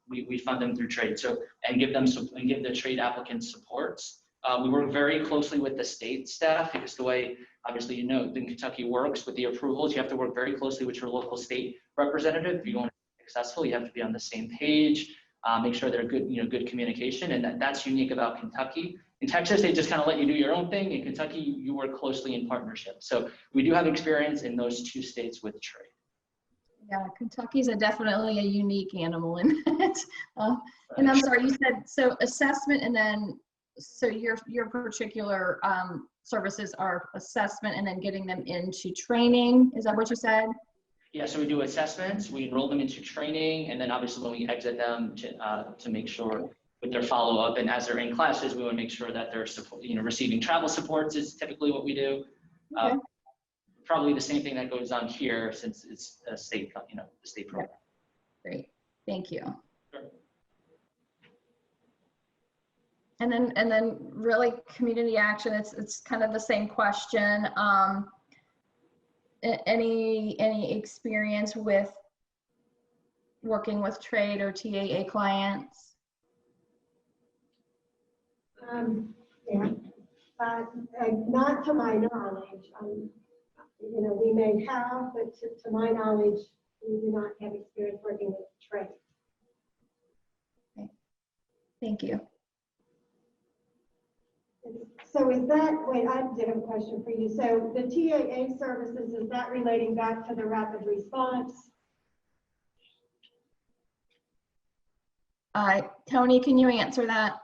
we fund them through trade. So, and give the trade applicants supports. We work very closely with the state staff because the way, obviously, the Kentucky works with the approvals, you have to work very closely with your local state representative. If you want to be successful, you have to be on the same page, make sure they're good, good communication. And that's unique about Kentucky. In Texas, they just kind of let you do your own thing. In Kentucky, you work closely in partnership. So we do have experience in those two states with trade.
Yeah, Kentucky's definitely a unique animal in it. And I'm sorry, you said, so assessment and then, so your particular services are assessment and then getting them into training. Is that what you said?
Yeah, so we do assessments, we enroll them into training, and then obviously when we exit them to make sure with their follow-up, and as they're in classes, we want to make sure that they're receiving travel supports is typically what we do.
Okay.
Probably the same thing that goes on here since it's a state, the state program.
Great, thank you.
Sure.
And then really community action, it's kind of the same question. Any experience with working with trade or TAA clients?
Yeah, not to my knowledge. We may have, but to my knowledge, we do not have experience working with trade.
Okay. Thank you.
So is that, wait, I did have a question for you. So the TAA services, is that relating back to the rapid response?
Tony, can you answer that?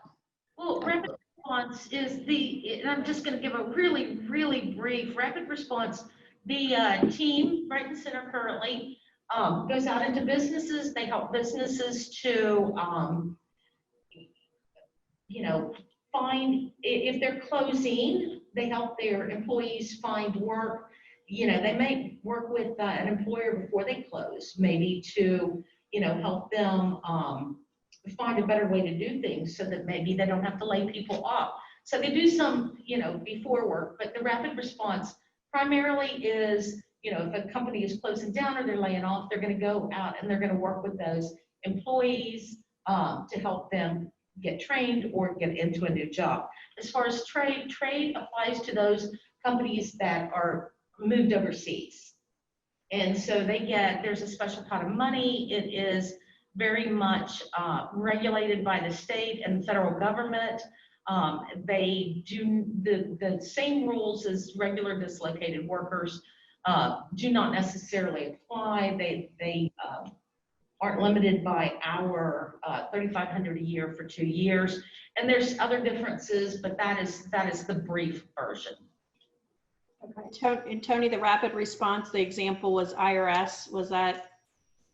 Well, rapid response is and I'm just going to give a really, really brief rapid response. The team right in center currently goes out into businesses. They help businesses to, find, if they're closing, they help their employees find work. They may work with an employer before they close, maybe to, help them find a better way to do things so that maybe they don't have to lay people off. So they do some, before work, but the rapid response primarily is, if a company is closing down or they're laying off, they're going to go out and they're going to work with those employees to help them get trained or get into a new job. As far as trade applies to those companies that are moved overseas. And so there's a special pot of money. It is very much regulated by the state and federal government. They do the same rules as regular dislocated workers do not necessarily apply. They aren't limited by our $3,500 a year for 2 years. And there's other differences, but that is the brief version.
Okay. And Tony, the rapid response, the example was IRS. Was that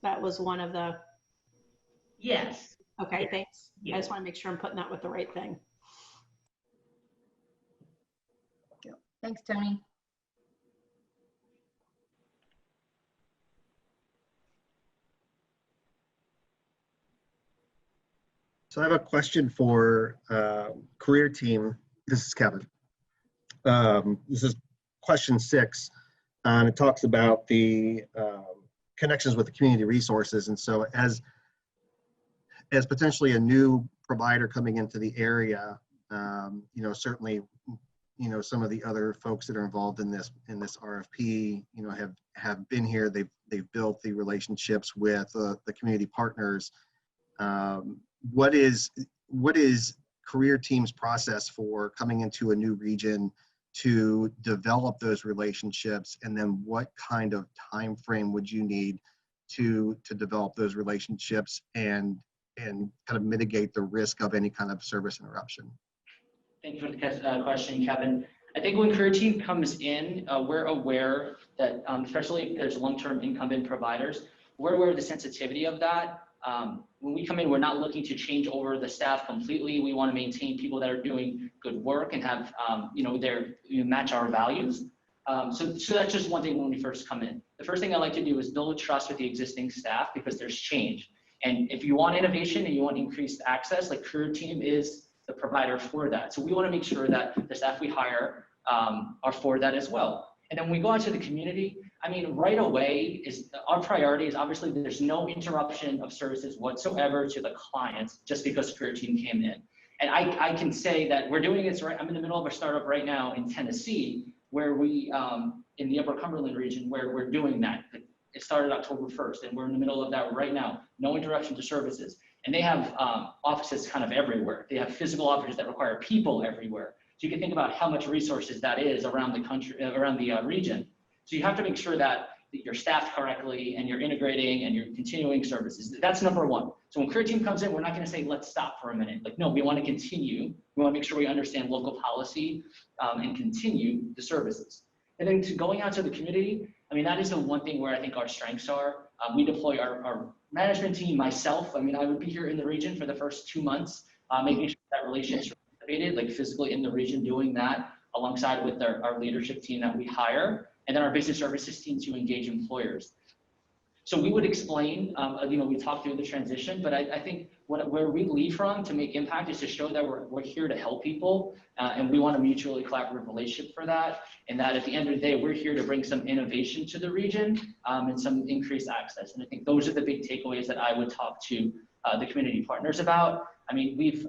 was one of the?
Yes.
Okay,
yes.
Thanks.
Yeah.
I just want to make sure I'm putting that with the right thing.
Thanks, Tony.
So I have a question for career team. This is Kevin. This is question 6, and it talks about the connections with the community resources. And so as potentially a new provider coming into the area, certainly, some of the other folks that are involved in this RFP, have been here. They've built the relationships with the community partners. What is career team's process for coming into a new region to develop those relationships, and then what kind of time frame would you need to develop those relationships and kind of mitigate the risk of any kind of service interruption?
Thank you for the question, Kevin. I think when career team comes in, we're aware that, especially if there's long-term incumbent providers, we're aware of the sensitivity of that. When we come in, we're not looking to change over the staff completely. We want to maintain people that are doing good work and have, match our values. So that's just one thing when we first come in. The first thing I like to do is build trust with the existing staff because there's change. And if you want innovation and you want increased access, like career team is the provider for that. So we want to make sure that the staff we hire are for that as well. And then when we go out to the community, I mean, right away is our priority is obviously there's no interruption of services whatsoever to the clients just because career team came in. And I can say that we're doing this right. I'm in the middle of a startup right now in Tennessee where we, in the Upper Cumberland region, where we're doing that. It started October 1st, and we're in the middle of that right now. No interruption to services. And they have offices kind of everywhere. They have physical offices that require people everywhere. So you can think about how much resources that is around the country, around the region. So you have to make sure that you're staffed correctly and you're integrating and you're continuing services. That's number one. So when career team comes in, we're not going to say, let's stop for a minute. Like, no, we want to continue. We want to make sure we understand local policy and continue the services. And then to going out to the community, I mean, that is the one thing where I think our strengths are. We deploy our management team, myself. I mean, I would be here in the region for the first 2 months, making sure that relationship is activated, like physically in the region, doing that alongside with our leadership team that we hire, and then our business services team to engage employers. So we would explain, we talked through the transition, but I think where we lead from to make impact is to show that we're here to help people, and we want a mutually collaborative relationship for that, and that at the end of the day, we're here to bring some innovation to the region and some increased access. And I think those are the big takeaways that I would talk to the community partners about. I mean, we've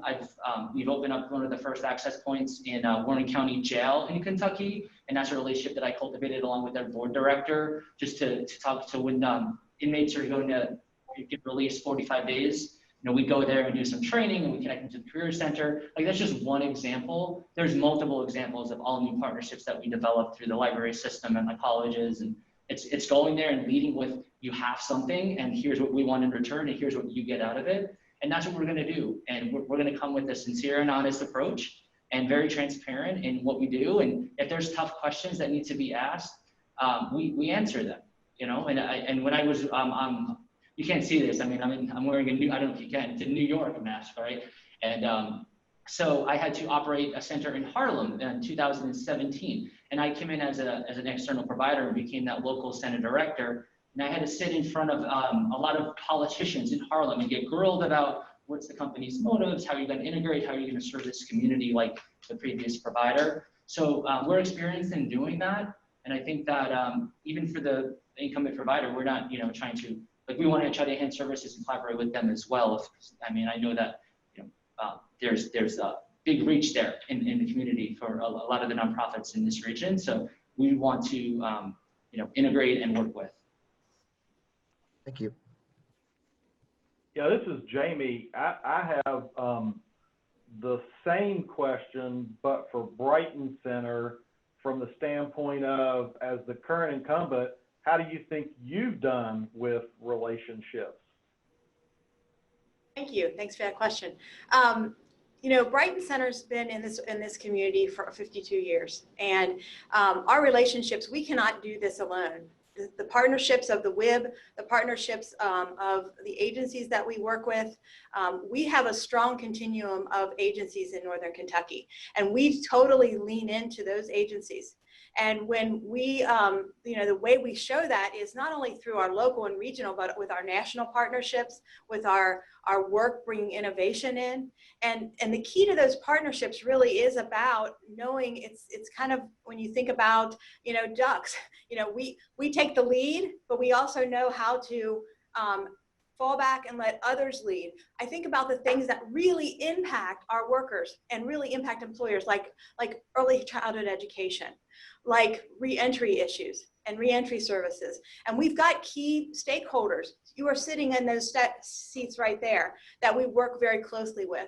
opened up one of the first access points in Warren County Jail in Kentucky, and that's a relationship that I cultivated along with their board director, just to talk to when inmates are going to get released 45 days. We go there and do some training and we connect them to the career center. Like, that's just one example. There's multiple examples of all new partnerships that we developed through the library system and my colleges. And it's going there and leading with, you have something and here's what we want in return and here's what you get out of it. And that's what we're going to do. And we're going to come with a sincere and honest approach and very transparent in what we do. And if there's tough questions that need to be asked, we answer them, and when I was, you can't see this. I mean, I'm wearing I don't know if you can, it's a New York mask, right? And so I had to operate a center in Harlem in 2017. And I came in as an external provider and became that local center director. And I had to sit in front of a lot of politicians in Harlem and get grilled about what's the company's motives, how are you going to integrate, how are you going to serve this community like the previous provider. So we're experienced in doing that. And I think that even for the incumbent provider, we're not, trying to, we want to try to enhance services and collaborate with them as well. I know that, there's a big reach there in the community for a lot of the nonprofits in this region. So we want to, integrate and work with.
Thank you.
Yeah, this is Jamie. I have the same question, but for Brighton Center, from the standpoint of, as the current incumbent, how do you think you've done with relationships?
Thank you. Thanks for that question. Brighton Center's been in this community for 52 years, and our relationships, we cannot do this alone. The partnerships of the WIB, the partnerships of the agencies that we work with, we have a strong continuum of agencies in Northern Kentucky, and we totally lean into those agencies. And when we, the way we show that is not only through our local and regional, but with our national partnerships, with our work bringing innovation in. And the key to those partnerships really is about knowing it's kind of, when you think about, ducks, we take the lead, but we also know how to fall back and let others lead. I think about the things that really impact our workers and really impact employers, like early childhood education, like reentry issues and reentry services. And we've got key stakeholders. You are sitting in those seats right there that we work very closely with.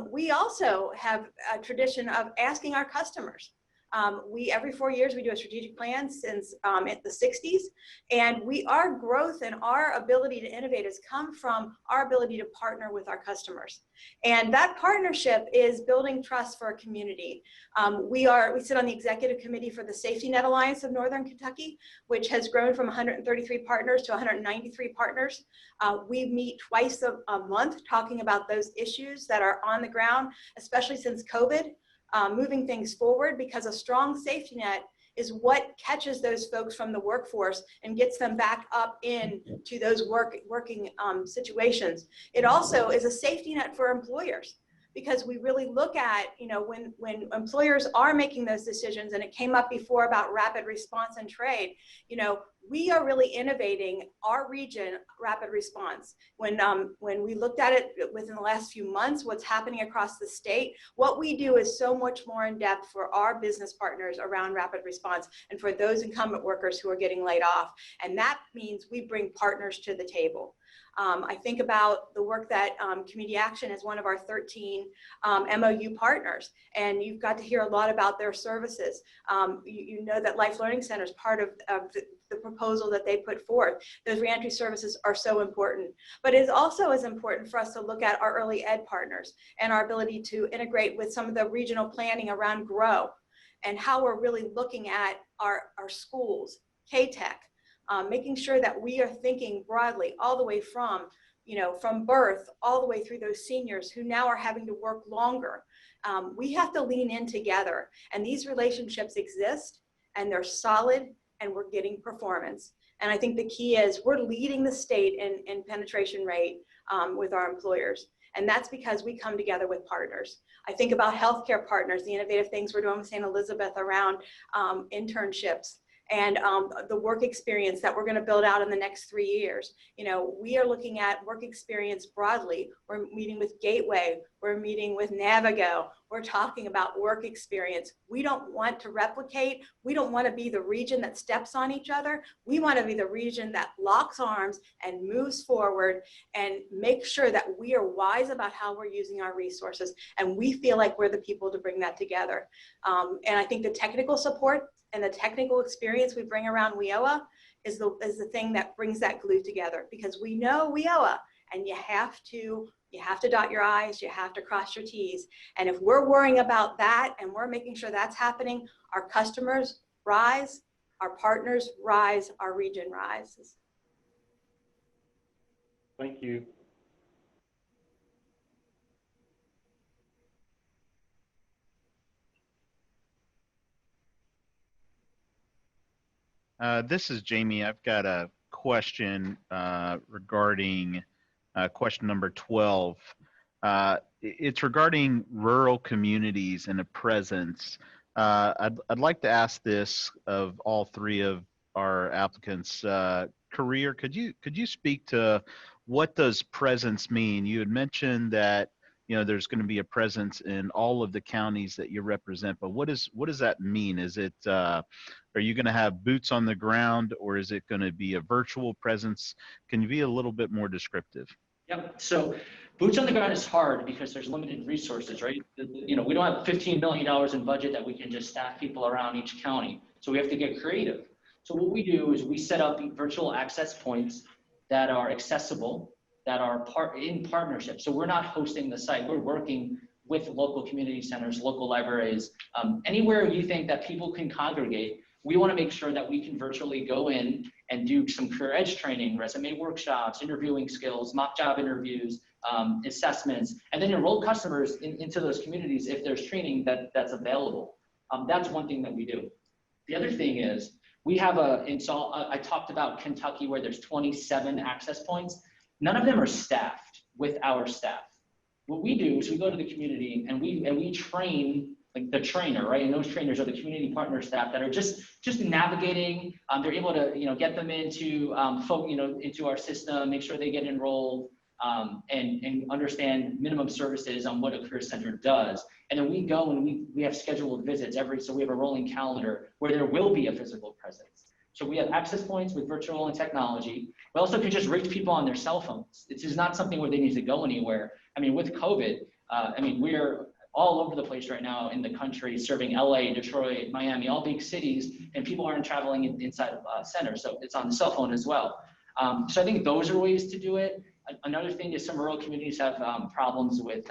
We also have a tradition of asking our customers Every 4 years, we do a strategic plan since at the 60s. And our growth and our ability to innovate has come from our ability to partner with our customers. And that partnership is building trust for a community. We sit on the executive committee for the Safety Net Alliance of Northern Kentucky, which has grown from 133 partners to 193 partners. We meet twice a month talking about those issues that are on the ground, especially since COVID, moving things forward, because a strong safety net is what catches those folks from the workforce and gets them back up into those working situations. It also is a safety net for employers, because we really look at, when employers are making those decisions, and it came up before about rapid response and trade, we are really innovating our region rapid response. When we looked at it within the last few months, what's happening across the state, what we do is so much more in depth for our business partners around rapid response and for those incumbent workers who are getting laid off. And that means we bring partners to the table. I think about the work that Community Action is one of our 13 MOU partners, and you've got to hear a lot about their services. You know that Life Learning Center is part of the proposal that they put forth. Those reentry services are so important, but it's also as important for us to look at our early ed partners and our ability to integrate with some of the regional planning around GROW and how we're really looking at our schools, K-Tech, making sure that we are thinking broadly all the way from birth all the way through those seniors who now are having to work longer. We have to lean in together, and these relationships exist and they're solid and we're getting performance. And I think the key is we're leading the state in penetration rate with our employers. And that's because we come together with partners. I think about healthcare partners, the innovative things we're doing with St. Elizabeth around internships and the work experience that we're going to build out in the next 3 years. We are looking at work experience broadly. We're meeting with Gateway. We're meeting with Navigo. We're talking about work experience. We don't want to replicate. We don't want to be the region that steps on each other. We want to be the region that locks arms and moves forward and make sure that we are wise about how we're using our resources. And we feel like we're the people to bring that together. And I think the technical support and the technical experience we bring around WIOA is the thing that brings that glue together, because we know WIOA, and you have to dot your I's, you have to cross your T's. And if we're worrying about that and we're making sure that's happening, our customers rise, our partners rise, our region rises.
Thank you.
This is Jamie. I've got a question regarding question number 12. It's regarding rural communities and a presence. I'd like to ask this of all three of our applicants. Career, could you speak to what does presence mean? You had mentioned that there's going to be a presence in all of the counties that you represent, but what does that mean? Is it are you going to have boots on the ground, or is it going to be a virtual presence? Can you be a little bit more descriptive?
Yep. So boots on the ground is hard because there's limited resources, right? We don't have $15 million in budget that we can just staff people around each county. So we have to get creative. So what we do is we set up virtual access points that are accessible, that are in partnership. So we're not hosting the site. We're working with local community centers, local libraries, anywhere you think that people can congregate. We want to make sure that we can virtually go in and do some career edge training, resume workshops, interviewing skills, mock job interviews, assessments, and then enroll customers into those communities if there's training that's available. That's one thing that we do. The other thing is we have I talked about Kentucky where there's 27 access points. None of them are staffed with our staff. What we do is we go to the community and we train like the trainer, right? And those trainers are the community partner staff that are just navigating. They're able to get them into into our system, make sure they get enrolled, and understand minimum services on what a career center does. And then we go and we have scheduled visits so we have a rolling calendar where there will be a physical presence. So we have access points with virtual and technology. We also can just reach people on their cell phones. This is not something where they need to go anywhere. I mean, with COVID, all over the place right now in the country, serving LA, Detroit, Miami, all big cities, and people aren't traveling inside of centers, so it's on the cell phone as well. So I think those are ways to do it. Another thing is some rural communities have problems with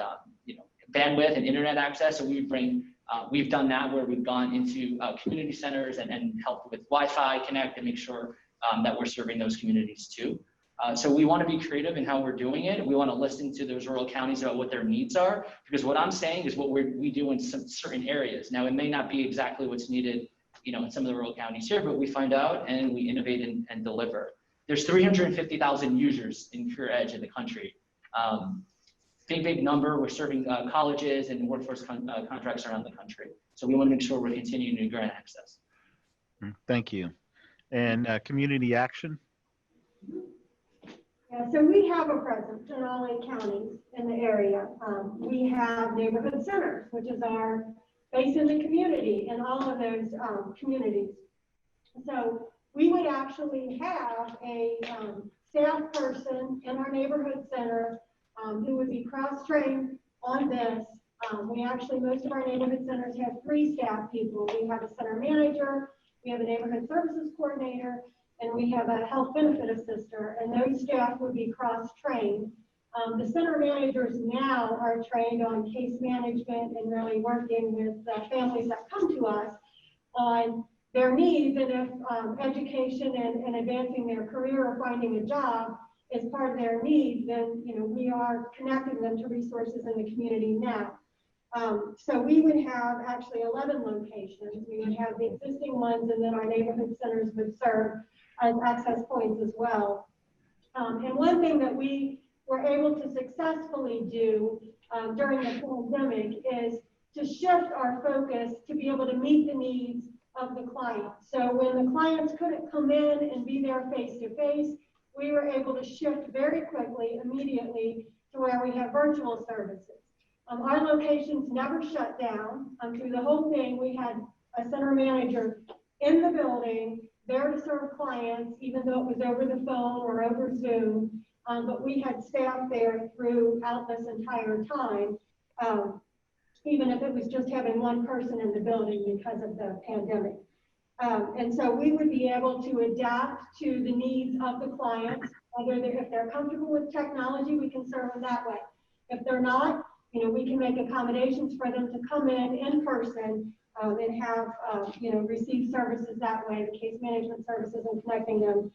bandwidth and internet access, so we've done that where we've gone into community centers and helped with Wi-Fi connect and make sure that we're serving those communities too. So we want to be creative in how we're doing it. We want to listen to those rural counties about what their needs are, because what I'm saying is what we do in some certain areas. Now, it may not be exactly what's needed, in some of the rural counties here, but we find out and we innovate and deliver. There's 350,000 users in Career Edge in the country. Big number. We're serving colleges and workforce contracts around the country. So we want to make sure we're continuing to grant access.
Thank you. And community action?
Yeah, so we have a presence in all 8 counties in the area. We have neighborhood centers, which is our base in the community in all of those communities. So we would actually have a staff person in our neighborhood center who would be cross-trained on this. Most of our neighborhood centers have 3 staff people. We have a center manager, we have a neighborhood services coordinator, and we have a health benefit assistant, and those staff would be cross-trained. The center managers now are trained on case management and really working with families that come to us on their needs, and if education and advancing their career or finding a job is part of their needs, then we are connecting them to resources in the community now. So we would have actually 11 locations. We would have the existing ones, and then our neighborhood centers would serve as access points as well. And one thing that we were able to successfully do during the pandemic is to shift our focus to be able to meet the needs of the client. So when the clients couldn't come in and be there face to face, we were able to shift very quickly, immediately, to where we have virtual services. Our locations never shut down. Through the whole thing, we had a center manager in the building there to serve clients, even though it was over the phone or over Zoom. But we had staff there throughout this entire time, even if it was just having one person in the building because of the pandemic. And so we would be able to adapt to the needs of the clients. If they're comfortable with technology, we can serve them that way. If they're not, we can make accommodations for them to come in person and have, receive services that way, the case management services, and connecting them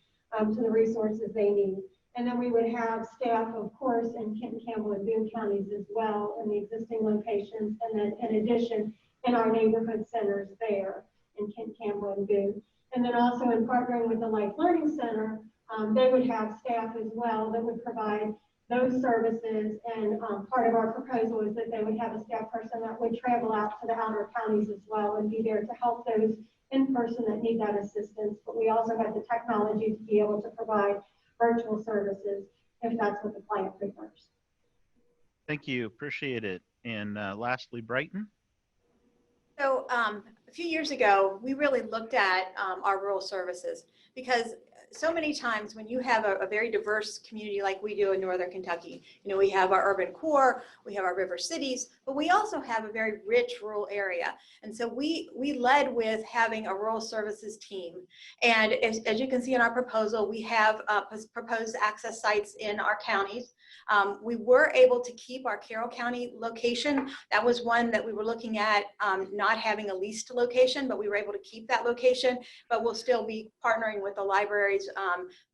to the resources they need. And then we would have staff, of course, in Kent, Campbell, and Boone counties as well in the existing locations, and then in addition in our neighborhood centers there in Kent, Campbell, and Boone. And then also in partnering with the Life Learning Center, they would have staff as well that would provide those services. And part of our proposal is that they would have a staff person that would travel out to the outer counties as well and be there to help those in person that need that assistance. But we also have the technology to be able to provide virtual services if that's what the client prefers.
Thank you, appreciate it. And lastly, Brighton.
So a few years ago, we really looked at our rural services, because so many times when you have a very diverse community like we do in Northern Kentucky, we have our urban core, we have our river cities, but we also have a very rich rural area. And so we led with having a rural services team. And as you can see in our proposal, we have proposed access sites in our counties. We were able to keep our Carroll County location. That was one that we were looking at not having a leased location, but we were able to keep that location, but we'll still be partnering with the libraries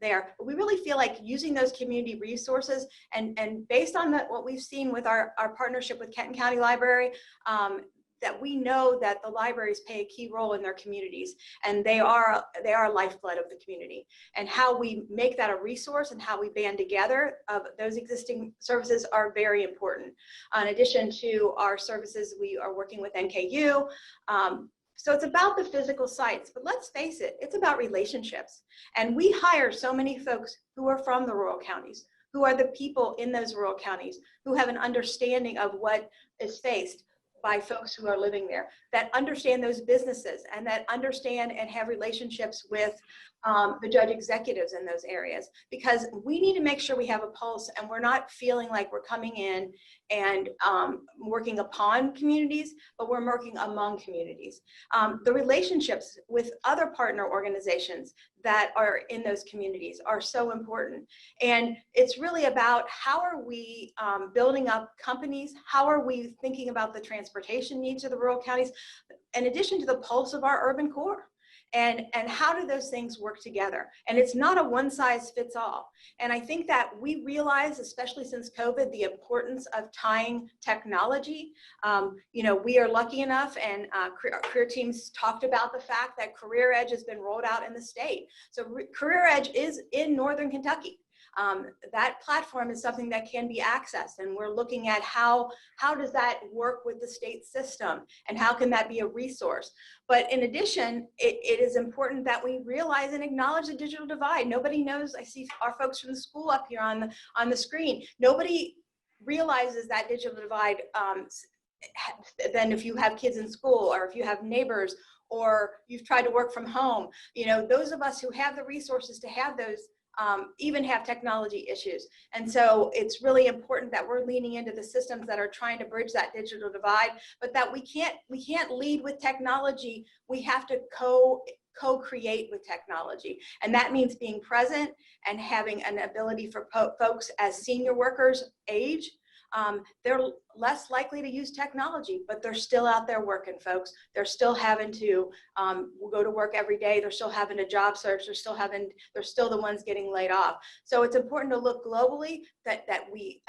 there. But we really feel like using those community resources, and based on what we've seen with our partnership with Kenton County Library, that we know that the libraries play a key role in their communities, and they are a lifeblood of the community. And how we make that a resource and how we band together of those existing services are very important. In addition to our services, we are working with NKU. So it's about the physical sites, but let's face it, it's about relationships. And we hire so many folks who are from the rural counties, who are the people in those rural counties, who have an understanding of what is faced by folks who are living there, that understand those businesses and that understand and have relationships with the judge executives in those areas, because we need to make sure we have a pulse and we're not feeling like we're coming in and working upon communities, but we're working among communities. The relationships with other partner organizations that are in those communities are so important. And it's really about how are we building up companies? How are we thinking about the transportation needs of the rural counties, in addition to the pulse of our urban core? And how do those things work together? And it's not a one size fits all. And I think that we realize, especially since COVID, the importance of tying technology. We are lucky enough, and career teams talked about the fact that Career Edge has been rolled out in the state. So Career Edge is in Northern Kentucky. That platform is something that can be accessed, and we're looking at how does that work with the state system, and how can that be a resource. But in addition, it is important that we realize and acknowledge the digital divide. Nobody knows. I see our folks from the school up here on the screen. Nobody realizes that digital divide. Then if you have kids in school, or if you have neighbors, or you've tried to work from home, those of us who have the resources to have those even have technology issues. And so it's really important that we're leaning into the systems that are trying to bridge that digital divide, but that we can't lead with technology. We have to co-create with technology. And that means being present and having an ability for folks as senior workers age. They're less likely to use technology, but they're still out there working, folks. They're still having to go to work every day. They're still having a job search. They're still the ones getting laid off. So it's important to look globally, that we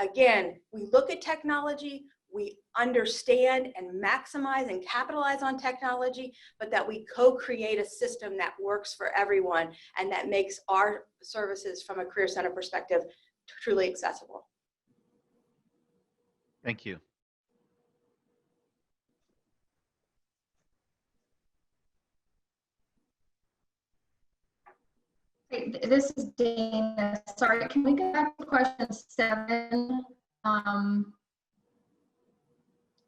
look at technology, we understand and maximize and capitalize on technology, but that we co-create a system that works for everyone and that makes our services from a Career Center perspective truly accessible.
Thank you.
Hey, this is Dana. Sorry, can we go back to question 7?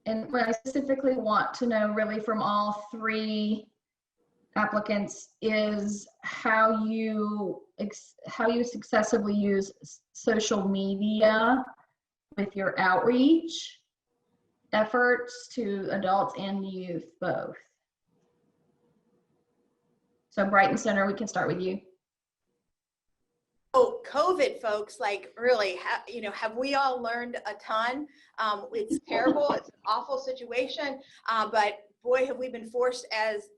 And what I specifically want to know really from all 3 applicants is how you successfully use social media with your outreach efforts to adults and youth both. So Brighton Center, we can start with you.
Oh, COVID, folks, like really, have we all learned a ton? It's terrible, it's an awful situation, but boy, have we been forced as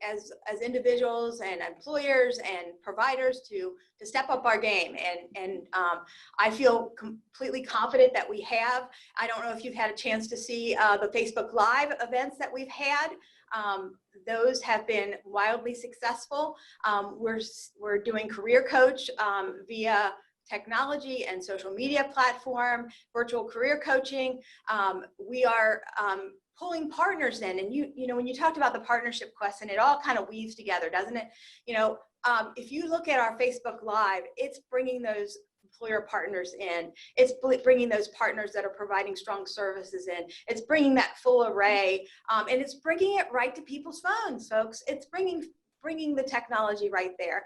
individuals and employers and providers to step up our game. And I feel completely confident that we have. I don't know if you've had a chance to see the Facebook Live events that we've had. Those have been wildly successful. We're doing Career Coach via technology and social media platform, virtual career coaching. We are pulling partners in, and when you talked about the partnership question, it all kind of weaves together, doesn't it? If you look at our Facebook Live, it's bringing those employer partners in. It's bringing those partners that are providing strong services in. It's bringing that full array, and it's bringing it right to people's phones, folks. It's bringing the technology right there.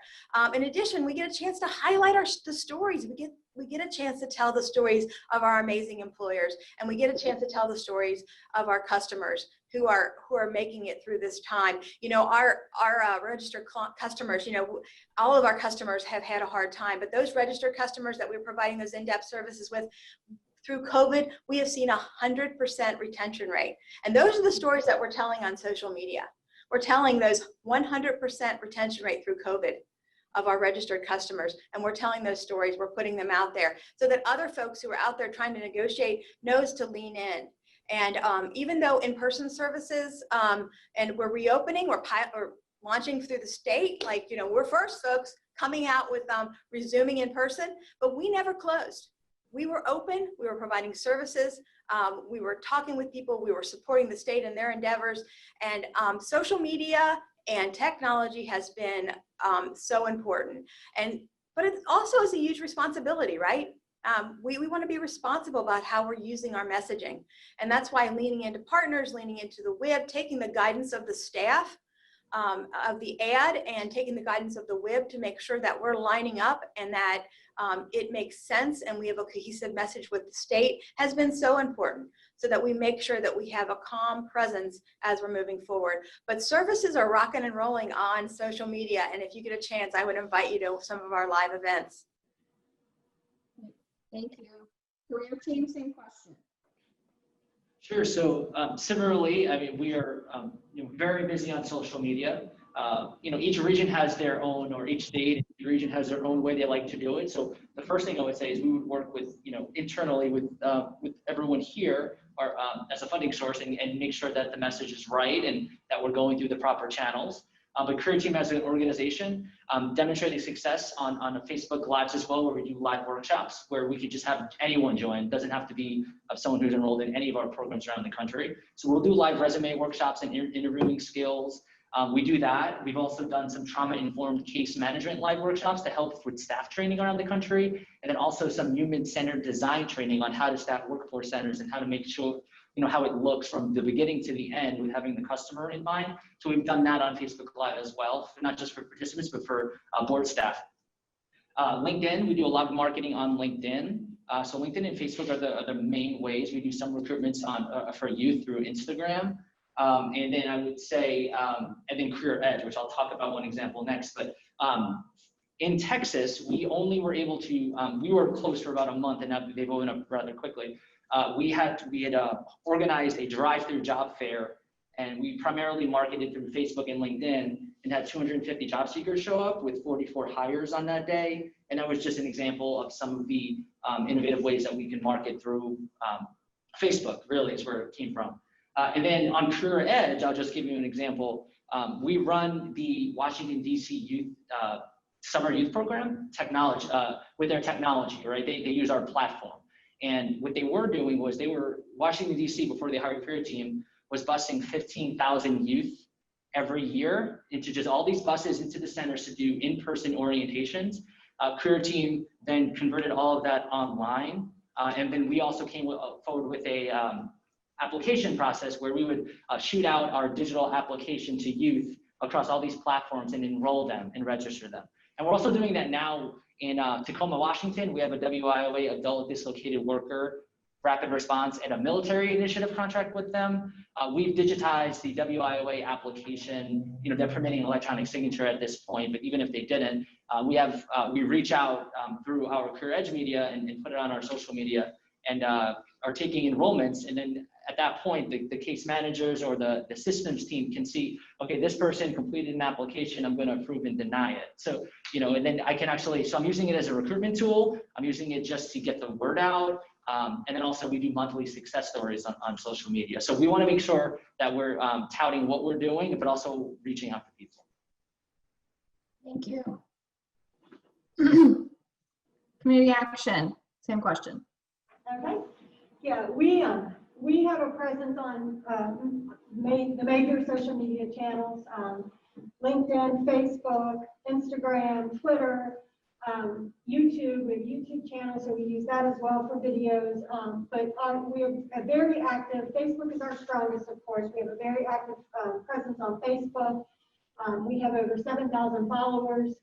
In addition, we get a chance to highlight the stories. We get a chance to tell the stories of our amazing employers, and we get a chance to tell the stories of our customers who are making it through this time. Our registered customers, all of our customers have had a hard time, but those registered customers that we're providing those in-depth services with, through COVID, we have seen 100% retention rate. And those are the stories that we're telling on social media. We're telling those 100% retention rate through COVID of our registered customers. And we're telling those stories, we're putting them out there so that other folks who are out there trying to negotiate knows to lean in. And even though in-person services, and we're reopening, we're launching through the state, we're first folks coming out with resuming in person, but we never closed. We were open, we were providing services, we were talking with people, we were supporting the state in their endeavors, and social media and technology has been so important. But it also is a huge responsibility, right? We want to be responsible about how we're using our messaging. And that's why leaning into partners, leaning into the WIB, taking the guidance of the staff of the ad and taking the guidance of the WIB to make sure that we're lining up and that it makes sense and we have a cohesive message with the state has been so important, so that we make sure that we have a calm presence as we're moving forward. But services are rocking and rolling on social media, and if you get a chance, I would invite you to some of our live events.
Thank you. Career team, same question.
Sure. So similarly, I mean, we are very busy on social media. Each region has their own, or each state, each region has their own way they like to do it. So the first thing I would say is we would work with, internally with everyone here, or as a funding source, and make sure that the message is right and that we're going through the proper channels. But Career Team as an organization, demonstrating success on Facebook Lives as well, where we do live workshops, where we could just have anyone join. It doesn't have to be someone who's enrolled in any of our programs around the country. So we'll do live resume workshops and interviewing skills. We do that. We've also done some trauma-informed case management live workshops to help with staff training around the country, and then also some human-centered design training on how to staff workforce centers and how to make sure, how it looks from the beginning to the end with having the customer in mind. So we've done that on Facebook Live as well, not just for participants, but for board staff. LinkedIn, we do a lot of marketing on LinkedIn. So LinkedIn and Facebook are the main ways. We do some recruitments on for youth through Instagram. And then I would say, and then Career Edge, which I'll talk about one example next. But in Texas, we only were able to, we were closed for about a month, and now they've opened up rather quickly. We had organized a drive-through job fair, and we primarily marketed through Facebook and LinkedIn, and had 250 job seekers show up with 44 hires on that day. And that was just an example of some of the innovative ways that we can market through Facebook, really is where it came from. And then on Career Edge, I'll just give you an example. We run the Washington, D.C. youth summer youth program technology with their technology, right? They use our platform. And what they were doing was Washington, D.C., before they hired a Career Team, was busing 15,000 youth every year into just all these buses into the centers to do in-person orientations. Career Team then converted all of that online. And then we also came forward with a application process where we would shoot out our digital application to youth across all these platforms and enroll them and register them. And we're also doing that now in Tacoma, Washington. We have a WIOA adult dislocated worker rapid response and a military initiative contract with them. We've digitized the WIOA application. They're permitting electronic signature at this point, but even if they didn't, we reach out through our Career Edge media and put it on our social media, and are taking enrollments. And then at that point, the case managers or the systems team can see, okay, this person completed an application, I'm going to approve and deny it. So, and then I can actually, so I'm using it as a recruitment tool. I'm using it just to get the word out. And then also we do monthly success stories on social media. So we want to make sure that we're touting what we're doing, but also reaching out to people.
Thank you. Community action, same question.
Okay. Yeah, we have a presence on the major social media channels, LinkedIn, Facebook, Instagram, Twitter, YouTube. We have YouTube channels, so we use that as well for videos. But we're very active. Facebook is our strongest, of course. We have a very active presence on Facebook. We have over 7,000 followers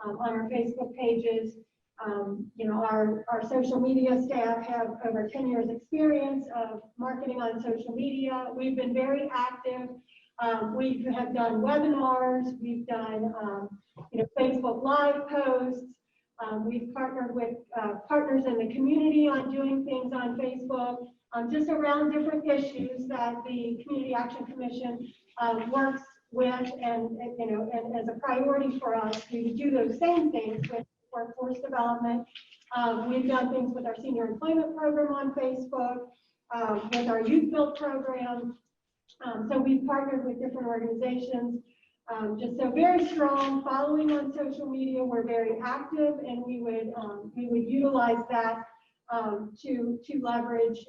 on our Facebook pages. Our social media staff have over 10 years experience of marketing on social media. We've been very active. We have done webinars. We've done, Facebook Live posts. We've partnered with partners in the community on doing things on Facebook, just around different issues that the Community Action Commission works with, and as a priority for us, we would do those same things with workforce development. We've done things with our senior employment program on Facebook, with our youth build program. So we've partnered with different organizations. Just so very strong following on social media. We're very active, and we would utilize that to leverage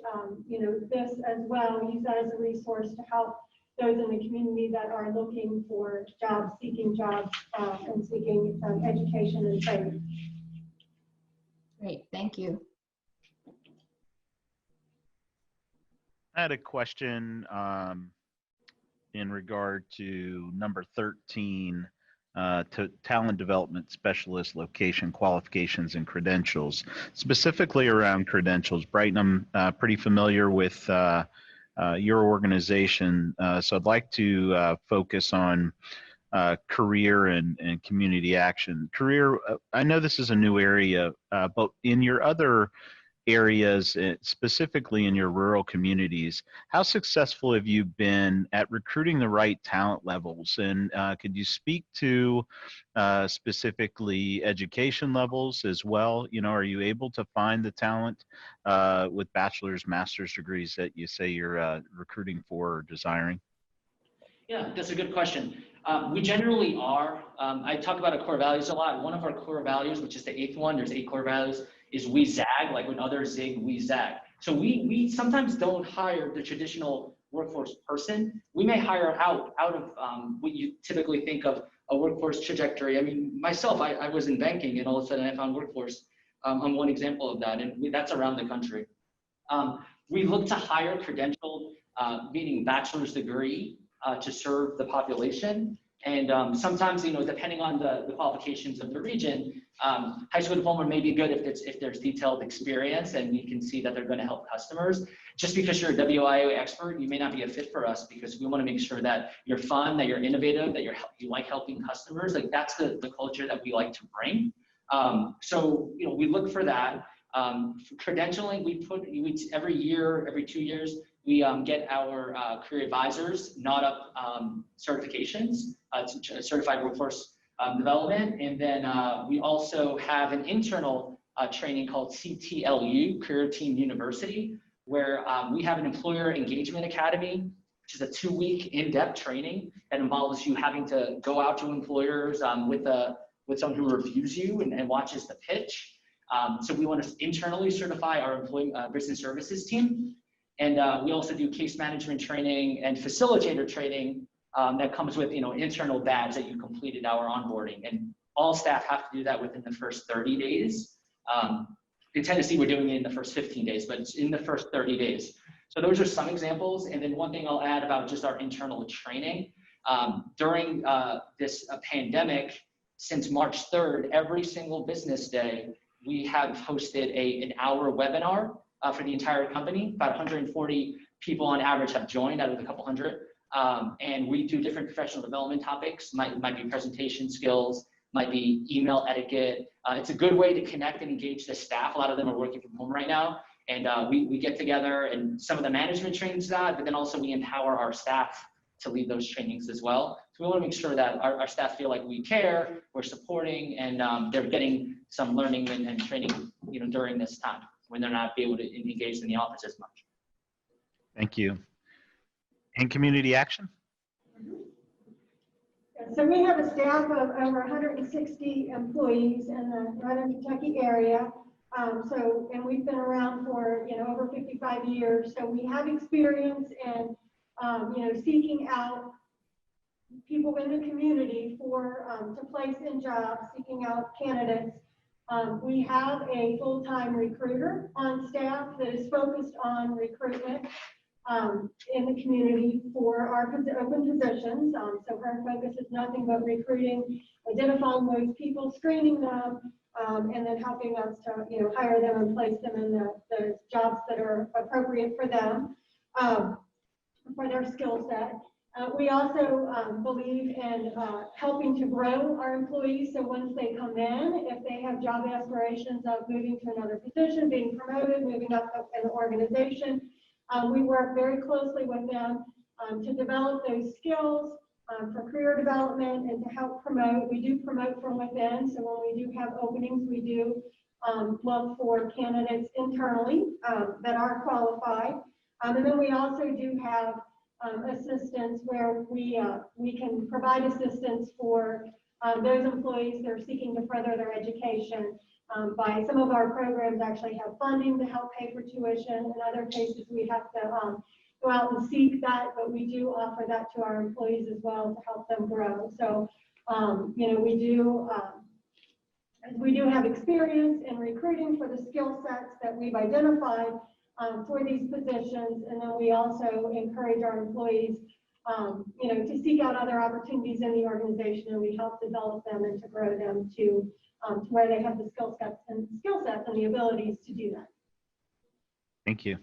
this as well. Use that as a resource to help those in the community that are looking for jobs, seeking jobs, and seeking education and training.
Great, thank you.
I had a question. in regard to number 13, to talent development specialist location qualifications and credentials, specifically around credentials. Brighton, I'm pretty familiar with your organization, so I'd like to focus on career and community action. Career, I know this is a new area, but in your other areas, specifically in your rural communities, how successful have you been at recruiting the right talent levels? And could you speak to specifically education levels as well? You know, are you able to find the talent with bachelor's, master's degrees that you say you're recruiting for or desiring?
Yeah, that's a good question. We generally are. I talk about our core values a lot. One of our core values, which is the 8th one, there's 8 core values, is we zag, like when others zig, we zag. So we sometimes don't hire the traditional workforce person. We may hire out of what you typically think of a workforce trajectory. I mean, myself, I was in banking and all of a sudden I found workforce. I'm one example of that, and that's around the country. We look to hire credentialed, meaning bachelor's degree, to serve the population. And sometimes, you know, depending on the qualifications of the region, high school diploma may be good if there's detailed experience and you can see that they're going to help customers. Just because you're a WIA expert, you may not be a fit for us, because we want to make sure that you're fun, that you're innovative, that you like helping customers. Like, that's the culture that we like to bring. So, you know, we look for that. For credentialing, we every year, every 2 years, we get our career advisors nod up certifications, certified workforce development. And then we also have an internal training called CTLU, Career Team University, where we have an employer engagement academy, which is a 2-week in-depth training that involves you having to go out to employers with someone who reviews you and watches the pitch. So we want to internally certify our business services team. And we also do case management training and facilitator training that comes with, you know, internal badge that you completed our onboarding. And all staff have to do that within the first 30 days. In Tennessee, we're doing it in the first 15 days, but it's in the first 30 days. So those are some examples. And then one thing I'll add about just our internal training. During this pandemic, since March 3rd, every single business day, we have hosted an hour webinar for the entire company. About 140 people on average have joined out of a couple hundred. And we do different professional development topics, might be presentation skills, might be email etiquette. It's a good way to connect and engage the staff. A lot of them are working from home right now. And we get together, and some of the management trains that, but then also we empower our staff to lead those trainings as well. So we want to make sure that our staff feel like we care, we're supporting, and they're getting some learning and training, you know, during this time when they're not able to engage in the office as much.
Thank you. And community action?
So we have a staff of over 160 employees in the Northern Kentucky area. And we've been around for, you know, over 55 years. So we have experience in, you know, seeking out people in the community for to place in jobs, seeking out candidates. We have a full-time recruiter on staff that is focused on recruitment in the community for our open positions. So her focus is nothing but recruiting, identifying those people, screening them, and then helping us to, you know, hire them and place them in the jobs that are appropriate for them, for their skill set. We also believe in helping to grow our employees. So once they come in, if they have job aspirations of moving to another position, being promoted, moving up in the organization, we work very closely with them to develop those skills for career development and to help promote. We do promote from within. So when we do have openings, we do look for candidates internally that are qualified. And then we also do have assistance where we can provide assistance for those employees that are seeking to further their education. By some of our programs actually have funding to help pay for tuition. In other cases, we have to go out and seek that, but we do offer that to our employees as well to help them grow. So, you know, we do have experience in recruiting for the skill sets that we've identified for these positions, and then we also encourage our employees to seek out other opportunities in the organization, and we help develop them and to grow them to where they have the skill sets and the abilities to do that.
Thank you.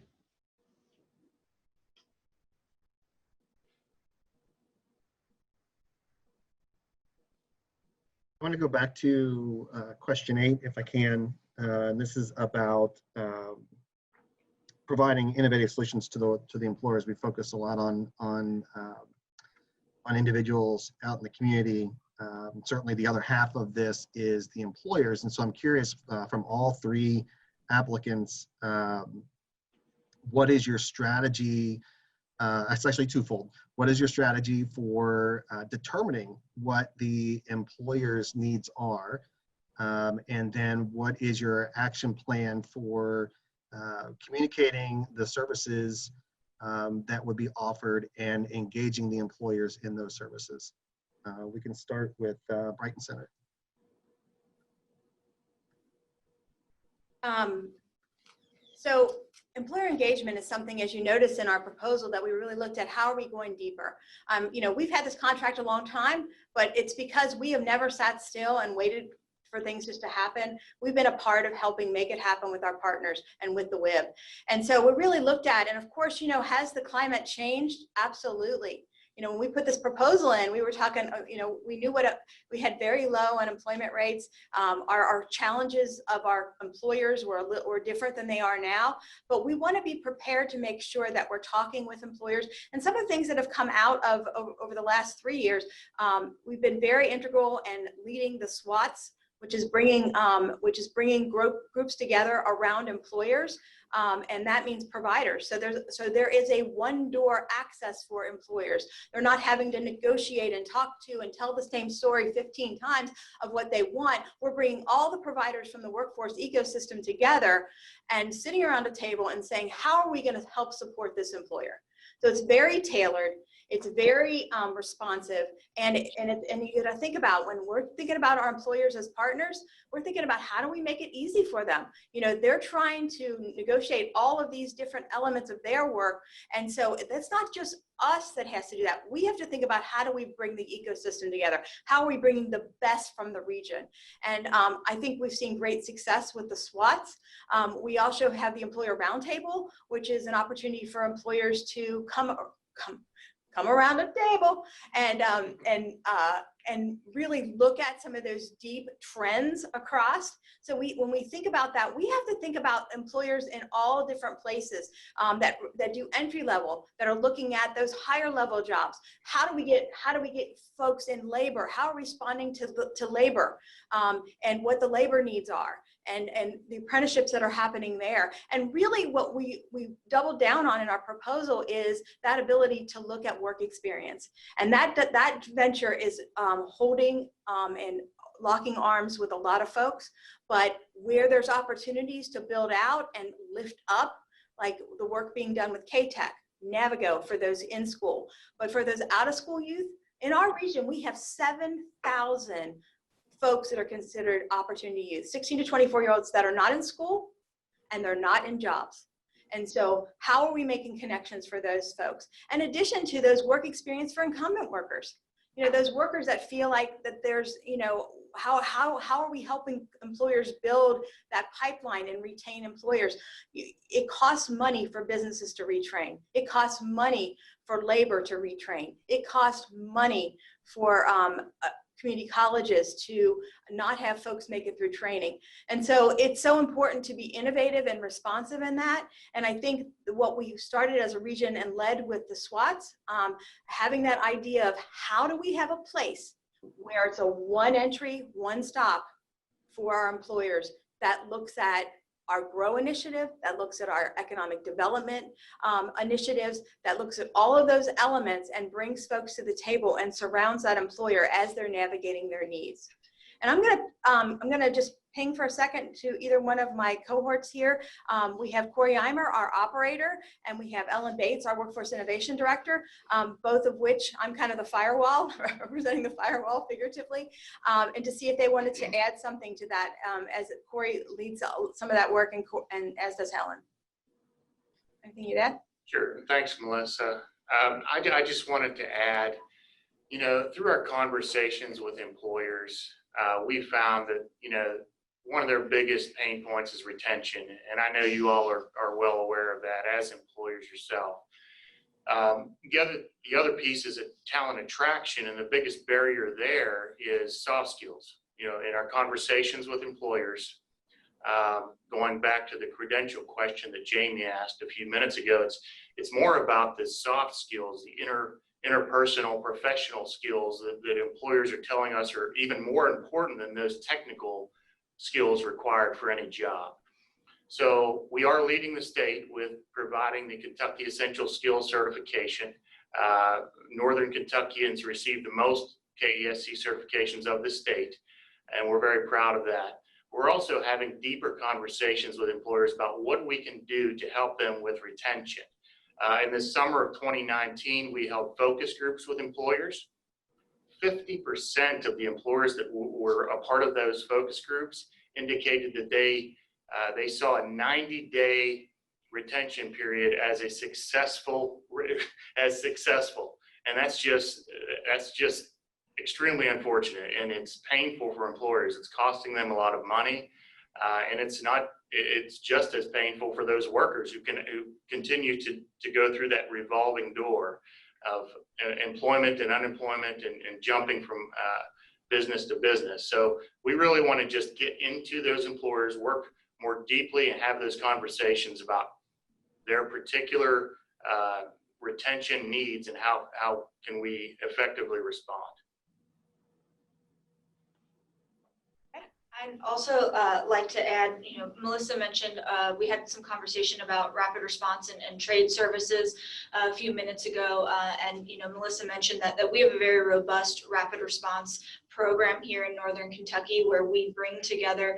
I want to go back to question 8, if I can. And this is about providing innovative solutions to the employers. We focus a lot on individuals out in the community. Certainly, the other half of this is the employers. And so I'm curious from all 3 applicants, what is your strategy? It's actually twofold. What is your strategy for determining what the employer's needs are? And then what is your action plan for communicating the services that would be offered and engaging the employers in those services? We can start with Brighton Center.
So employer engagement is something, as you notice in our proposal, that we really looked at how are we going deeper. We've had this contract a long time, but it's because we have never sat still and waited for things just to happen. We've been a part of helping make it happen with our partners and with the WIB. And so we really looked at, and of course, has the climate changed? Absolutely. When we put this proposal in, we were talking, we knew we had very low unemployment rates. Our challenges of our employers were different than they are now, but we want to be prepared to make sure that we're talking with employers. And some of the things that have come out of over the last 3 years, we've been very integral in leading the SWATs, which is bringing groups together around employers. And that means providers. So there is a one-door access for employers. They're not having to negotiate and talk to and tell the same story 15 times of what they want. We're bringing all the providers from the workforce ecosystem together and sitting around a table and saying, how are we going to help support this employer? So it's very tailored. It's very responsive, and you got to think about, when we're thinking about our employers as partners, we're thinking about how do we make it easy for them. They're trying to negotiate all of these different elements of their work, and so that's not just us that has to do that. We have to think about how do we bring the ecosystem together? How are we bringing the best from the region? And I think we've seen great success with the SWATs. We also have the Employer Roundtable, which is an opportunity for employers to come around a table and really look at some of those deep trends across. So when we think about that, we have to think about employers in all different places that do entry level, that are looking at those higher level jobs. How do we get folks in labor? How are we responding to labor and what the labor needs are? And the apprenticeships that are happening there. And really what we doubled down on in our proposal is that ability to look at work experience. And that venture is holding and locking arms with a lot of folks, but where there's opportunities to build out and lift up, like the work being done with K-Tech, Navigo for those in school, but for those out of school youth, in our region, we have 7,000 folks that are considered opportunity youth, 16 to 24-year-olds that are not in school and they're not in jobs. And so how are we making connections for those folks? In addition to those work experience for incumbent workers, those workers that feel like that there's, how are we helping employers build that pipeline and retain employers? It costs money for businesses to retrain. It costs money for labor to retrain. It costs money for community colleges to not have folks make it through training. And so it's so important to be innovative and responsive in that. And I think what we started as a region and led with the SWATs, having that idea of how do we have a place where it's a one entry, one stop for our employers that looks at our GROW initiative, that looks at our economic development initiatives, that looks at all of those elements and brings folks to the table and surrounds that employer as they're navigating their needs. And I'm gonna just ping for a second to either one of my cohorts here. We have Corey Eimer, our operator, and we have Ellen Bates, our Workforce Innovation Director, both of which I'm kind of the firewall, representing the firewall figuratively, and to see if they wanted to add something to that as Corey leads some of that work and as does Helen. Anything you'd add?
Sure, thanks, Melissa. I just wanted to add, through our conversations with employers, we found that, one of their biggest pain points is retention. And I know you all are well aware of that as employers yourself. The other piece is talent attraction, and the biggest barrier there is soft skills. In our conversations with employers, going back to the credential question that Jamie asked a few minutes ago, it's more about the soft skills, the interpersonal professional skills that employers are telling us are even more important than those technical skills required for any job. So we are leading the state with providing the Kentucky Essential Skills Certification. Northern Kentuckians receive the most KESC certifications of the state, and we're very proud of that. We're also having deeper conversations with employers about what we can do to help them with retention. In the summer of 2019, we held focus groups with employers. 50% of the employers that were a part of those focus groups indicated that they saw a 90-day retention period as successful, and that's just extremely unfortunate, and it's painful for employers. It's costing them a lot of money, and it's just as painful for those workers who continue to go through that revolving door of employment and unemployment and jumping from business to business. So we really want to just get into those employers, work more deeply, and have those conversations about their particular retention needs and how can we effectively respond.
I'd also like to add, Melissa mentioned we had some conversation about rapid response and trade services a few minutes ago, and Melissa mentioned that we have a very robust rapid response program here in Northern Kentucky, where we bring together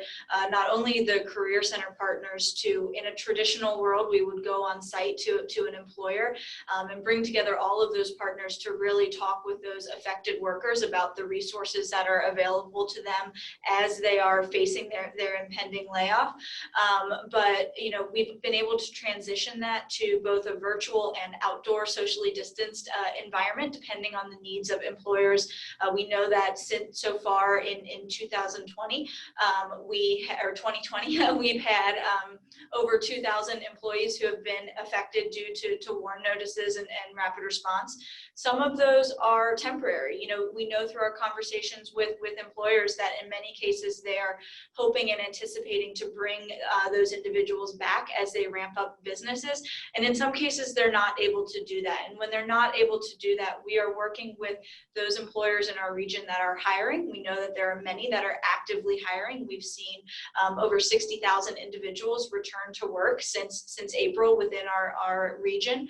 not only the Career Center partners to, in a traditional world, we would go on site to an employer and bring together all of those partners to really talk with those affected workers about the resources that are available to them as they are facing their impending layoff. But we've been able to transition that to both a virtual and outdoor socially distanced environment, depending on the needs of employers. We know that so far in 2020, or 2020, we've had over 2,000 employees who have been affected due to warn notices and rapid response. Some of those are temporary. We know through our conversations with employers that in many cases they are hoping and anticipating to bring those individuals back as they ramp up businesses. And in some cases, they're not able to do that. And when they're not able to do that, we are working with those employers in our region that are hiring. We know that there are many that are actively hiring. We've seen over 60,000 individuals return to work since April within our region.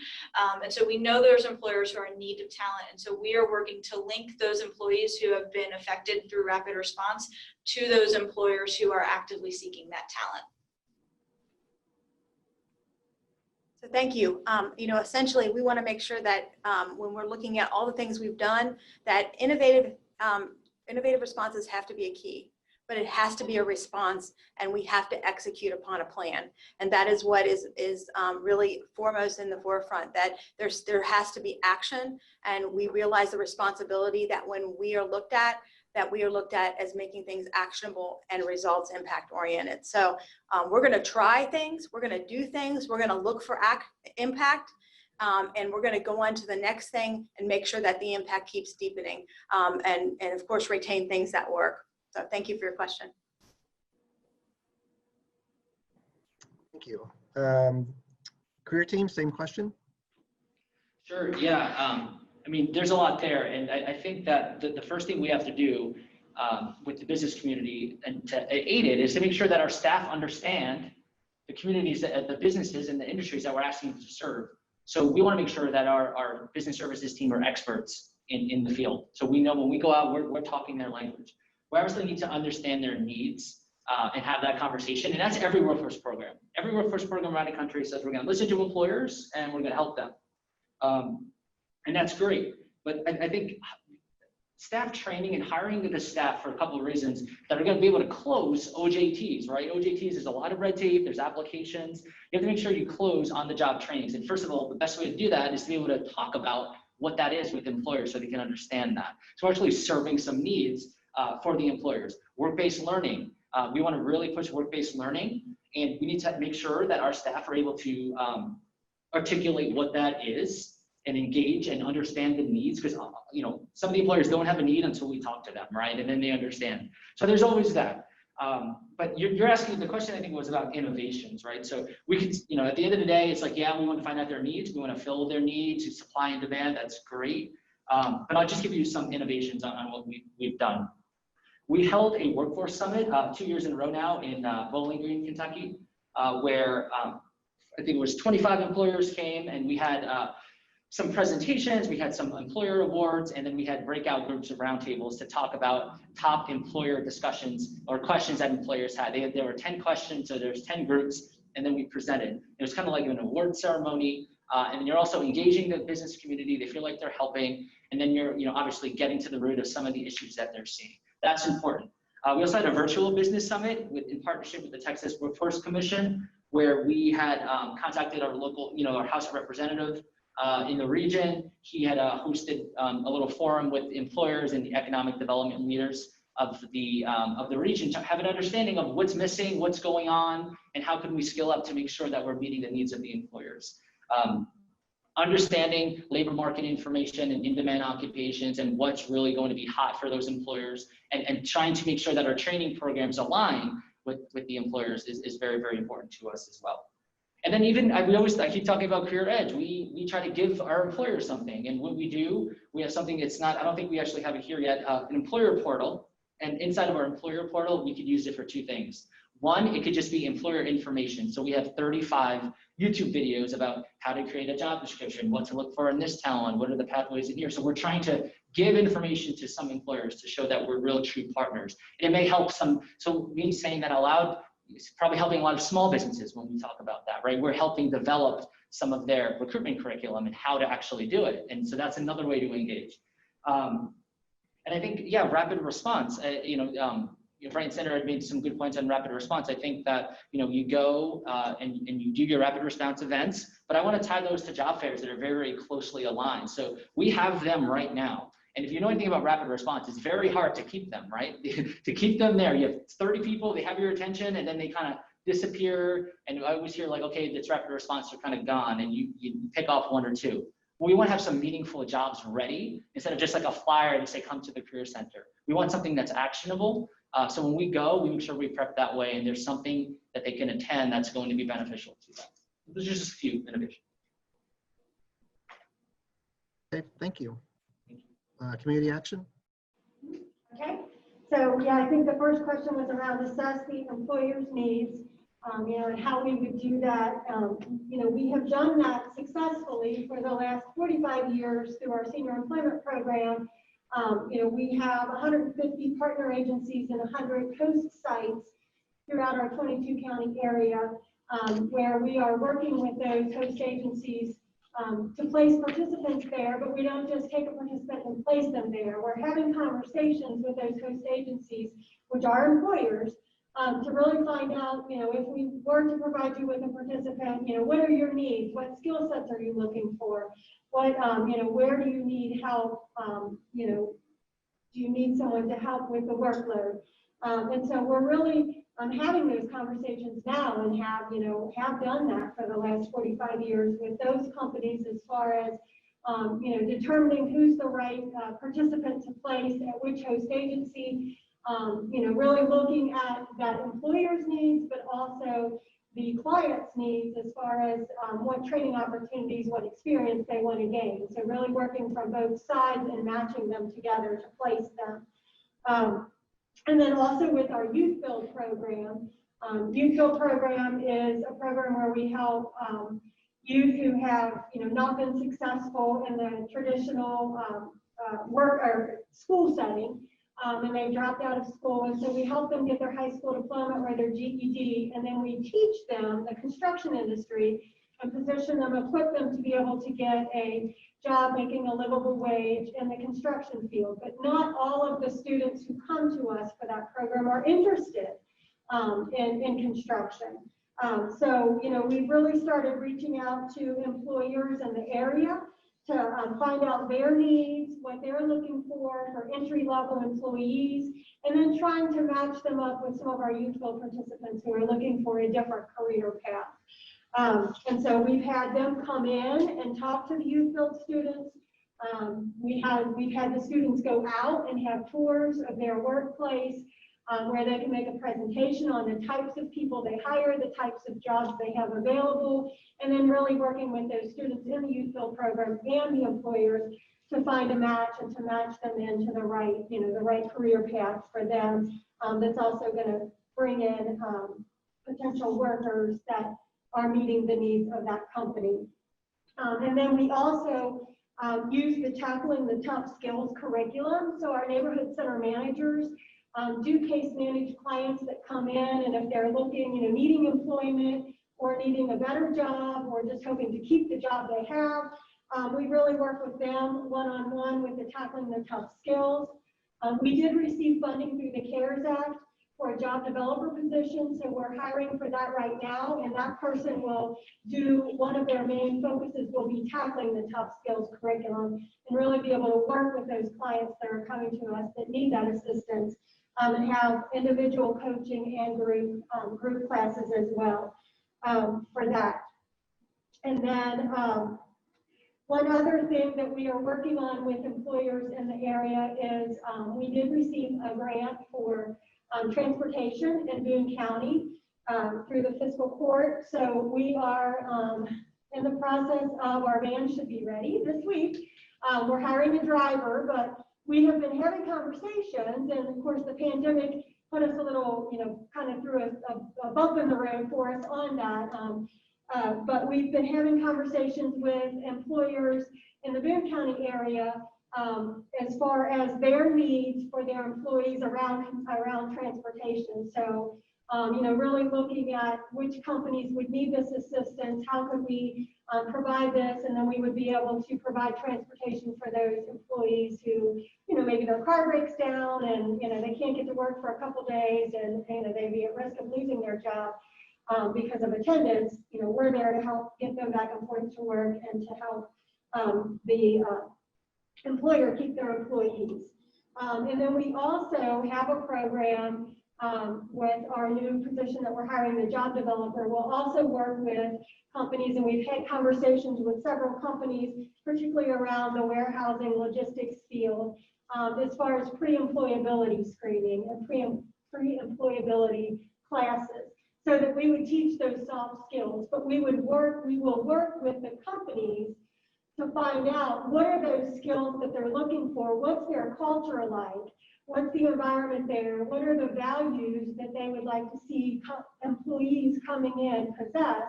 And so we know there's employers who are in need of talent. And so we are working to link those employees who have been affected through rapid response to those employers who are actively seeking that talent. So thank you. Essentially, we want to make sure that when we're looking at all the things we've done, that innovative responses have to be a key, but it has to be a response, and we have to execute upon a plan. And that is what is really foremost in the forefront, that there has to be action, and we realize the responsibility that when we are looked at, as making things actionable and results impact oriented. So we're going to try things, we're going to do things, we're going to look for impact, and we're going to go on to the next thing and make sure that the impact keeps deepening, and of course retain things that work. So thank you for your question.
Thank you. Career team, same question.
Sure, yeah. There's a lot there, and I think that the first thing we have to do with the business community and to aid it is to make sure that our staff understand the communities, the businesses and the industries that we're asking to serve. So we want to make sure that our business services team are experts in the field. So we know when we go out, we're talking their language. We obviously need to understand their needs and have that conversation, and that's every workforce program. Every workforce program around the country says we're going to listen to employers and we're going to help them. And that's great, but I think staff training and hiring the staff for a couple of reasons that are going to be able to close OJTs, right? OJTs, there's a lot of red tape, there's applications. You have to make sure you close on the job trainings. And first of all, the best way to do that is to be able to talk about what that is with employers so they can understand that. So we're actually serving some needs for the employers. Work-based learning. We want to really push work-based learning, and we need to make sure that our staff are able to articulate what that is and engage and understand the needs, because you know, some of the employers don't have a need until we talk to them, right? And then they understand. So there's always that. But you're asking, the question I think was about innovations, right? So we could, you know, at the end of the day, it's like, yeah, we want to find out their needs. We want to fill their needs, to supply and demand. That's great. But I'll just give you some innovations on what we've done. We held a workforce summit 2 years in a row now in Bowling Green, Kentucky, where I think it was 25 employers came, and we had some presentations, we had some employer awards, and then we had breakout groups of roundtables to talk about top employer discussions or questions that employers had. There were 10 questions, so there's 10 groups, and then we presented. It was kind of like an award ceremony, and you're also engaging the business community. They feel like they're helping, and then you're, you know, obviously getting to the root of some of the issues that they're seeing. That's important. We also had a virtual business summit in partnership with the Texas Workforce Commission, where we had contacted our local, you know, our House Representative in the region. He had hosted a little forum with employers and the economic development leaders of the region to have an understanding of what's missing, what's going on, and how can we scale up to make sure that we're meeting the needs of the employers. Understanding labor market information and in-demand occupations and what's really going to be hot for those employers, and trying to make sure that our training programs align with the employers is very, very important to us as well. And then even, I keep talking about Career Edge. We try to give our employers something, and what we do, we have something that's not, I don't think we actually have it here yet, an employer portal. And inside of our employer portal, we could use it for two things. One, it could just be employer information. So we have 35 YouTube videos about how to create a job description, what to look for in this talent, what are the pathways in here. So we're trying to give information to some employers to show that we're real true partners. And it may help some, so me saying that out loud, it's probably helping a lot of small businesses when we talk about that, right? We're helping develop some of their recruitment curriculum and how to actually do it. And so that's another way to engage. And I think, yeah, rapid response, Brian Center had made some good points on rapid response. I think that, you know, you go and you do your rapid response events, but I want to tie those to job fairs that are very, very closely aligned. So we have them right now. And if you know anything about rapid response, it's very hard to keep them, right? To keep them there, you have 30 people, they have your attention, and then they kind of disappear. And I always hear like, okay, it's rapid response, they're kind of gone, and you pick off one or two. Well, we want to have some meaningful jobs ready instead of just like a flyer and say, come to the Career Center. We want something that's actionable. So when we go, we make sure we prep that way, and there's something that they can attend that's going to be beneficial to them. Those are just a few innovations.
Okay, thank you. Community action?
Okay, so yeah, I think the first question was around assess the employer's needs, and how we would do that. We have done that successfully for the last 45 years through our senior employment program. We have 150 partner agencies and 100 host sites throughout our 22 county area, where we are working with those host agencies to place participants there, but we don't just take a participant and place them there. We're having conversations with those host agencies, which are employers, to really find out, if we were to provide you with a participant, what are your needs? What skill sets are you looking for? What, where do you need help? Do you need someone to help with the workload? And so we're really having those conversations now, and have done that for the last 45 years with those companies as far as, determining who's the right participant to place at which host agency, really looking at that employer's needs, but also the client's needs as far as what training opportunities, what experience they want to gain. So really working from both sides and matching them together to place them. And then also with our Youth Build program. Youth Build program is a program where we help youth who have not been successful in the traditional work or school setting, and they dropped out of school, and so we help them get their high school diploma or their GED, and then we teach them the construction industry and position them, equip them to be able to get a job making a livable wage in the construction field. But not all of the students who come to us for that program are interested in construction. So, you know, we've really started reaching out to employers in the area to find out their needs, what they're looking for entry-level employees, and then trying to match them up with some of our youthful participants who are looking for a different career path. And so we've had them come in and talk to the youth-build students. We've had the students go out and have tours of their workplace, where they can make a presentation on the types of people they hire, the types of jobs they have available, and then really working with those students in the youth build program and the employers to find a match and to match them into the right, you know, the right career path for them. That's also going to bring in potential workers that are meeting the needs of that company. And then we also use the Tackling the Tough Skills curriculum. So our neighborhood center managers do case manage clients that come in, and if they're looking, you know, needing employment or needing a better job or just hoping to keep the job they have, we really work with them one-on-one with the Tackling the Tough Skills. We did receive funding through the CARES Act for a job developer position, so we're hiring for that right now, and that person will do, one of their main focuses will be tackling the tough skills curriculum and really be able to work with those clients that are coming to us that need that assistance, and have individual coaching and group classes as well for that. And then one other thing that we are working on with employers in the area is we did receive a grant for transportation in Boone County through the fiscal court. So we are in the process of, our van should be ready this week. We're hiring a driver, but we have been having conversations, and of course the pandemic put us a little, you know, kind of threw a bump in the road for us on that. But we've been having conversations with employers in the Boone County area as far as their needs for their employees around transportation. So, you know, really looking at which companies would need this assistance, how could we provide this, and then we would be able to provide transportation for those employees who, you know, maybe their car breaks down and, you know, they can't get to work for a couple days, and, you know, they'd be at risk of losing their job because of attendance. You know, we're there to help get them back and forth to work and to help the employer keep their employees. And then we also have a program with our new position that we're hiring, the job developer. We'll also work with companies, and we've had conversations with several companies, particularly around the warehousing logistics field, as far as pre-employability screening and pre-employability classes, so that we would teach those soft skills. But we will work with the companies to find out what are those skills that they're looking for, what's their culture like, what's the environment there, what are the values that they would like to see employees coming in possess,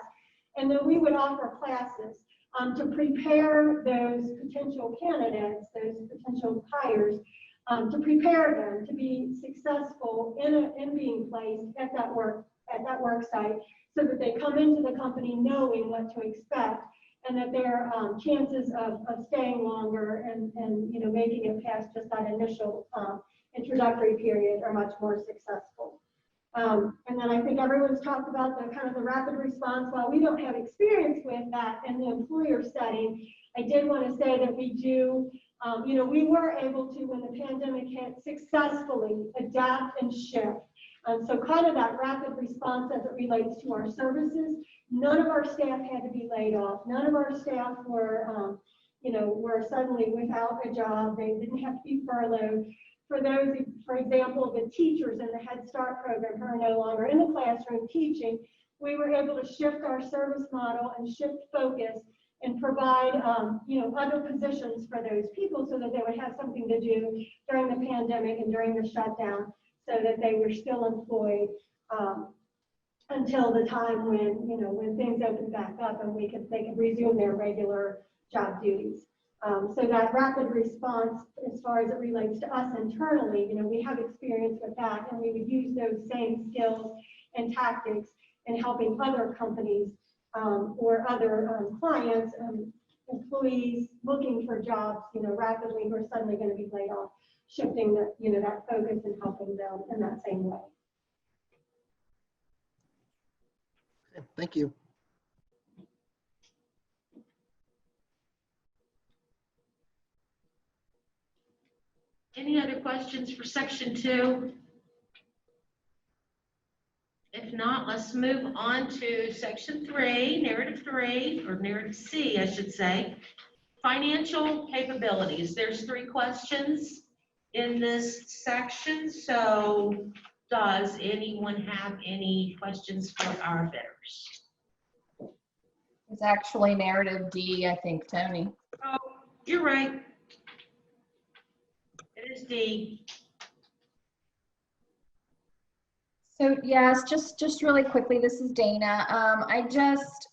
and then we would offer classes to prepare those potential candidates, those potential hires, to prepare them to be successful in being placed at that work site, so that they come into the company knowing what to expect, and that their chances of staying longer and you know, making it past just that initial introductory period are much more successful. And then I think everyone's talked about the kind of the rapid response. While we don't have experience with that in the employer setting, I did want to say that we do, you know, we were able to, when the pandemic hit, successfully adapt and shift. So kind of that rapid response as it relates to our services. None of our staff had to be laid off. None of our staff were, you know, were suddenly without a job. They didn't have to be furloughed. For those, for example, the teachers in the Head Start program who are no longer in the classroom teaching, we were able to shift our service model and shift focus and provide, you know, other positions for those people so that they would have something to do during the pandemic and during the shutdown, so that they were still employed until the time when, you know, when things opened back up and they could resume their regular job duties. So that rapid response, as far as it relates to us internally, you know, we have experience with that, and we would use those same skills and tactics in helping other companies or other clients employees looking for jobs, rapidly who are suddenly going to be laid off, shifting that focus and helping them in that same way.
Okay, thank you.
Any other questions for section 2? If not, let's move on to section 3, narrative 3, or narrative C, I should say. Financial capabilities. There's 3 questions in this section. So does anyone have any questions for our bidders?
It's actually narrative D, I think, Tony.
Oh, you're right. It is D.
So yes, just really quickly, this is Dana. I just,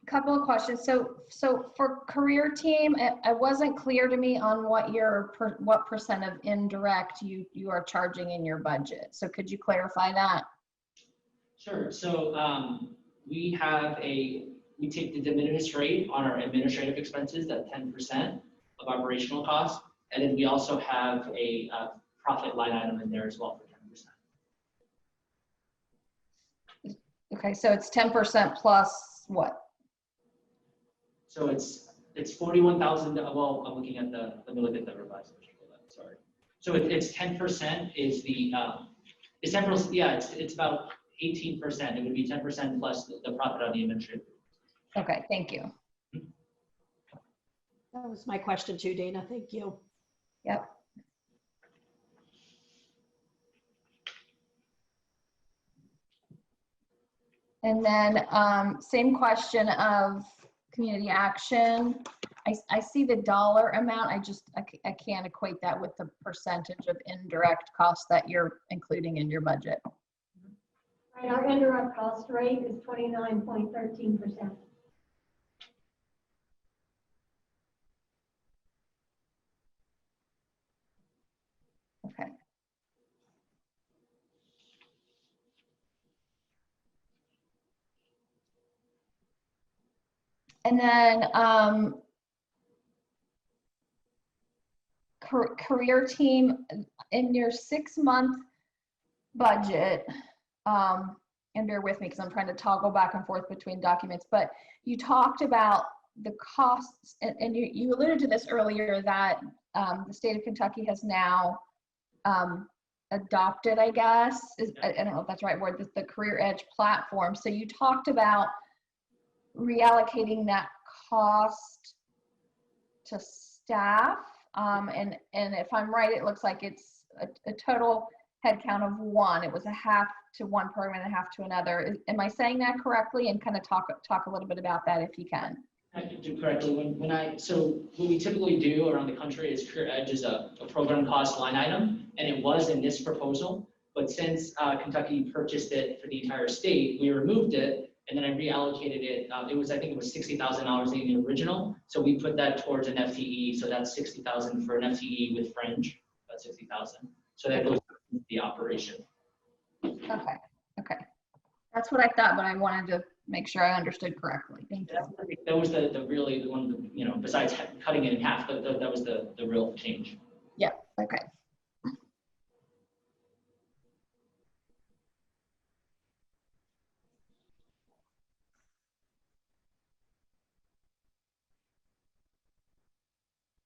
couple of questions. So for career team, it wasn't clear to me on what percent of indirect you are charging in your budget. So could you clarify that?
Sure. So we take the de minimis rate on our administrative expenses, that 10% of operational costs, and then we also have a profit line item in there as well for 10%.
Okay, so it's 10% plus what?
So it's 41,000. Well, I'm looking at let me look at the revised version. Sorry. So it's 10% is the it's 10%. Yeah, it's about 18%. It would be 10% plus the profit on the administrative.
Okay, thank you.
That was my question too, Dana. Thank you.
Yep. And then same question of community action. I see the dollar amount. I can't equate that with the percentage of indirect costs that you're including in your budget.
Right, our indirect cost rate is 29.13%.
Okay. And then career team, in your 6-month budget, and bear with me because I'm trying to toggle back and forth between documents, but you talked about the costs, and you alluded to this earlier, that the state of Kentucky has now adopted, I guess, I don't know if that's the right word, the Career Edge platform. So you talked about reallocating that cost to staff, and if I'm right, it looks like it's a total headcount of 1. It was a half to one program and a half to another. Am I saying that correctly? And kind of talk a little bit about that if you can.
I can do correctly. So what we typically do around the country is Career Edge is a program cost line item, and it was in this proposal. But since Kentucky purchased it for the entire state, we removed it, and then I reallocated it. I think it was $60,000 in the original. So we put that towards an FTE. So that's $60,000 for an FTE with fringe, about $60,000. So that goes to the operation.
Okay. That's what I thought, but I wanted to make sure I understood correctly. Thank you.
That was the really one of the, besides cutting it in half, that was the real change.
Yeah, okay.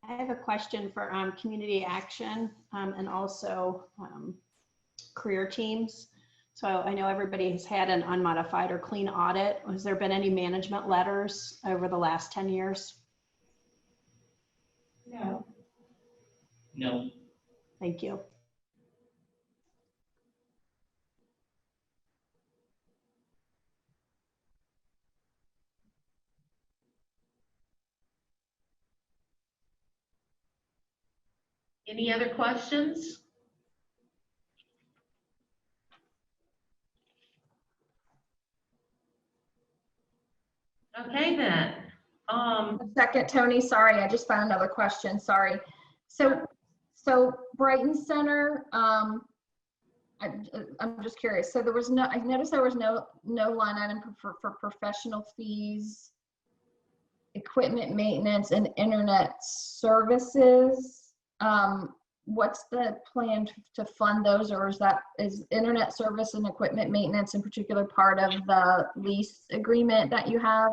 I have a question for community action and also career teams. So I know everybody has had an unmodified or clean audit. Has there been any management letters over the last 10 years?
No.
No.
Thank you.
Any other questions? Okay then.
A second, Tony, sorry, I just found another question, sorry. So Brighton Center, I'm just curious. So there was no, I noticed there was no line item for professional fees, equipment maintenance, and internet services. What's the plan to fund those, or is internet service and equipment maintenance in particular part of the lease agreement that you have?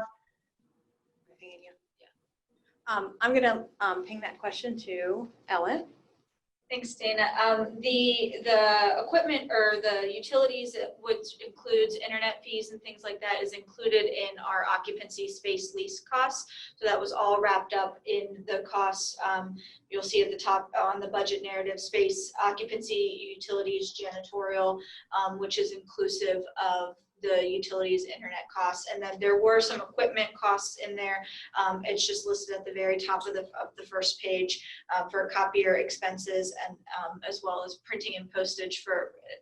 I'm gonna ping that question to Ellen.
Thanks, Dana. The equipment or the utilities, which includes internet fees and things like that, is included in our occupancy space lease costs. So that was all wrapped up in the costs. You'll see at the top on the budget narrative, space, occupancy, utilities, janitorial, which is inclusive of the utilities, internet costs, and then there were some equipment costs in there. It's just listed at the very top of the first page for copier expenses, and as well as printing and postage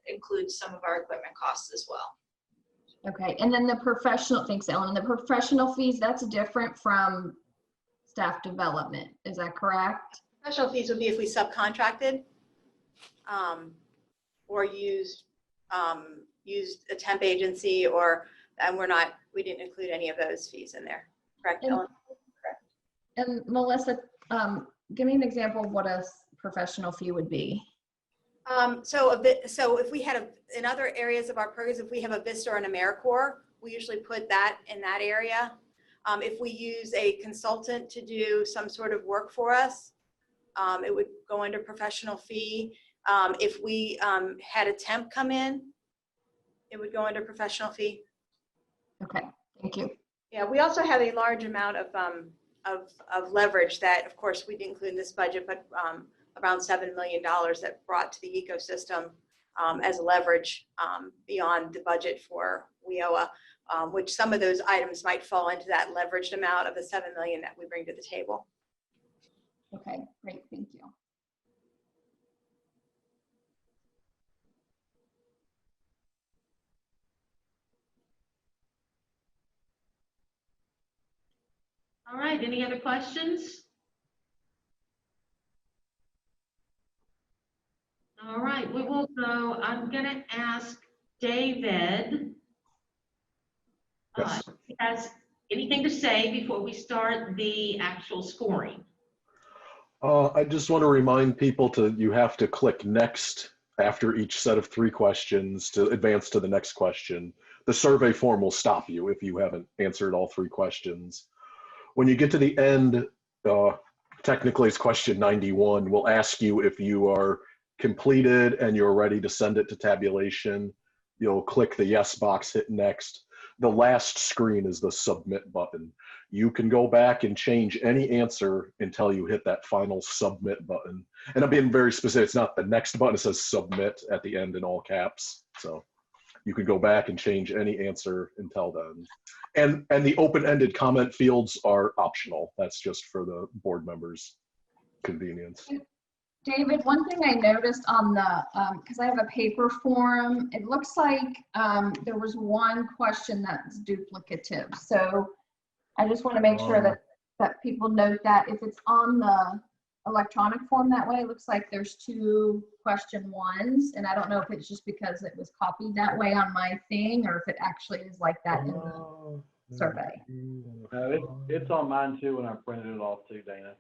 includes some of our equipment costs as well.
Okay, and then the professional, thanks Ellen, the professional fees, that's different from staff development, is that correct?
Professional fees would be if we subcontracted or used a temp agency, and we didn't include any of those fees in there. Correct, Ellen?
Correct. And Melissa, give me an example of what a professional fee would be.
So if we had in other areas of our programs, if we have a Vista or an AmeriCorps, we usually put that in that area. If we use a consultant to do some sort of work for us, it would go under professional fee. If we had a temp come in, it would go under professional fee.
Okay, thank you.
Yeah, we also have a large amount of leverage that, of course, we didn't include in this budget, but around $7 million that brought to the ecosystem as leverage beyond the budget for WIOA, which some of those items might fall into that leveraged amount of the $7 million that we bring to the table.
Okay, great, thank you.
All right, any other questions? All right, we will go. I'm going to ask David.
Yes.
Has anything to say before we start the actual scoring?
I just want to remind people you have to click next after each set of 3 questions to advance to the next question. The survey form will stop you if you haven't answered all 3 questions. When you get to the end, technically it's question 91, we'll ask you if you are completed and you're ready to send it to tabulation. You'll click the yes box, hit next. The last screen is the submit button. You can go back and change any answer until you hit that final submit button. And I'm being very specific, it's not the next button, it says submit at the end in all caps. So you can go back and change any answer until then. And the open-ended comment fields are optional. That's just for the board members' convenience.
David, one thing I noticed on the, because I have a paper form, it looks like there was one question that's duplicative. So I just want to make sure that people note that if it's on the electronic form that way, it looks like there's 2 question 1s, and I don't know if it's just because it was copied that way on my thing or if it actually is like that in the survey.
It's on mine too when I printed it off too, Dana.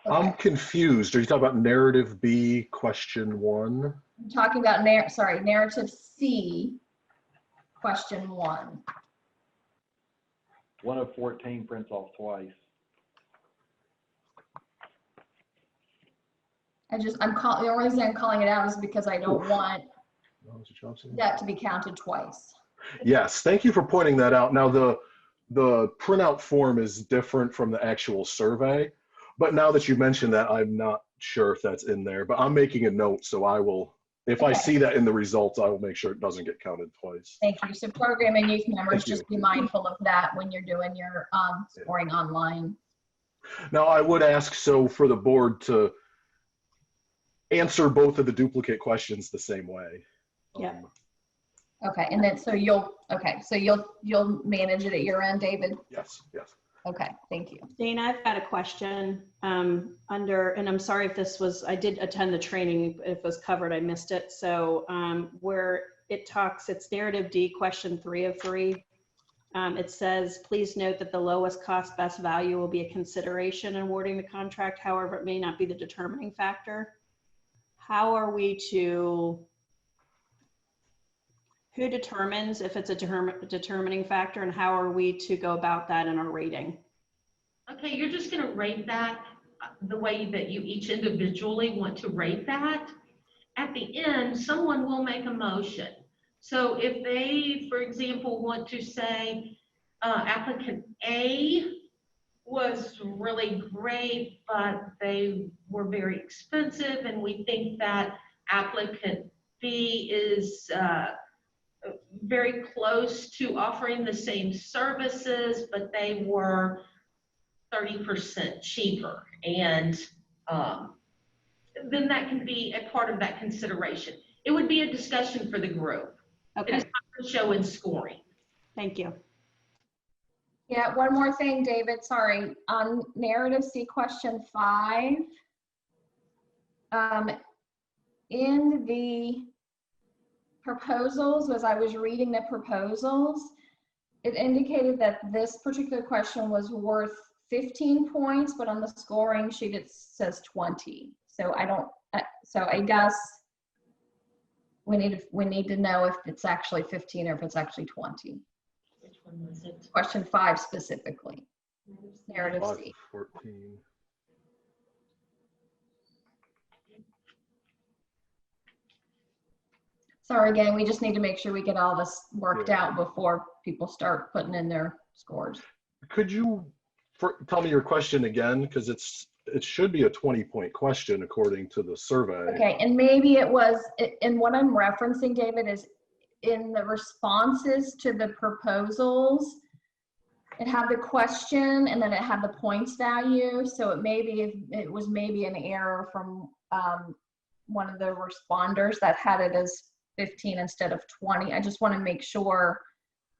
Okay.
I'm confused. Are you talking about narrative B question 1?
I'm talking about narrative C question 1.
1 of 14 prints off twice.
The only reason I'm calling it out is because I don't want that to be counted twice.
Yes, thank you for pointing that out. Now the printout form is different from the actual survey, but now that you mentioned that, I'm not sure if that's in there, but I'm making a note, so I will, if I see that in the results, I will make sure it doesn't get counted twice.
Thank you. So program and youth members, just be mindful of that when you're doing your scoring online.
Now I would ask, so for the board to answer both of the duplicate questions the same way.
Yeah.
Okay, and then so you'll manage it at your end, David?
Yes, yes.
Okay, thank you.
Dana, I've got a question under, and I'm sorry if this was, I did attend the training, if it was covered, I missed it. So where it talks, it's narrative D, question 3 of 3. It says, please note that the lowest cost best value will be a consideration in awarding the contract. However, it may not be the determining factor. How are we to, who determines if it's a determining factor, and how are we to go about that in our rating?
Okay, you're just gonna rate that the way that you each individually want to rate that. At the end, someone will make a motion. So if they, for example, want to say applicant A was really great, but they were very expensive, and we think that applicant B is very close to offering the same services, but they were 30% cheaper. And then that can be a part of that consideration. It would be a discussion for the group.
Okay.
It is not a show in scoring.
Thank you.
Yeah, one more thing, David, sorry. On narrative C, question 5, in the proposals, as I was reading the proposals, it indicated that this particular question was worth 15 points, but on the scoring sheet it says 20. So I don't, so I guess we need to know if it's actually 15 or if it's actually 20.
Which one was it?
Question 5 specifically. Narrative C.
14.
Sorry, again, we just need to make sure we get all this worked out before people start putting in their scores.
Could you tell me your question again? Because it should be a 20-point question according to the survey.
Okay, and maybe it was, and what I'm referencing, David, is in the responses to the proposals, it had the question and then it had the points value. So it was maybe an error from one of the responders that had it as 15 instead of 20. I just want to make sure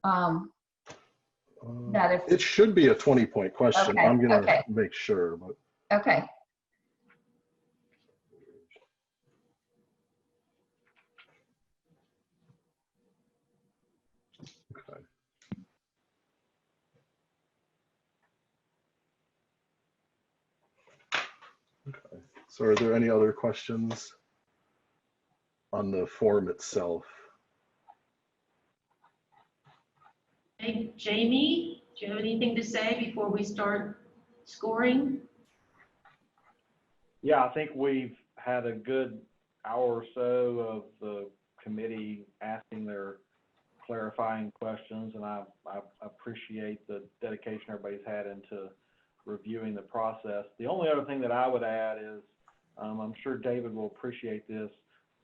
that if
it should be a 20-point question.
Okay,
I'm gonna
okay.
make sure, but
Okay.
okay. Okay. So are there any other questions on the form itself?
Hey, Jamie, do you have anything to say before we start scoring?
Yeah, I think we've had a good hour or so of the committee asking their clarifying questions, and I appreciate the dedication everybody's had into reviewing the process. The only other thing that I would add is, I'm sure David will appreciate this,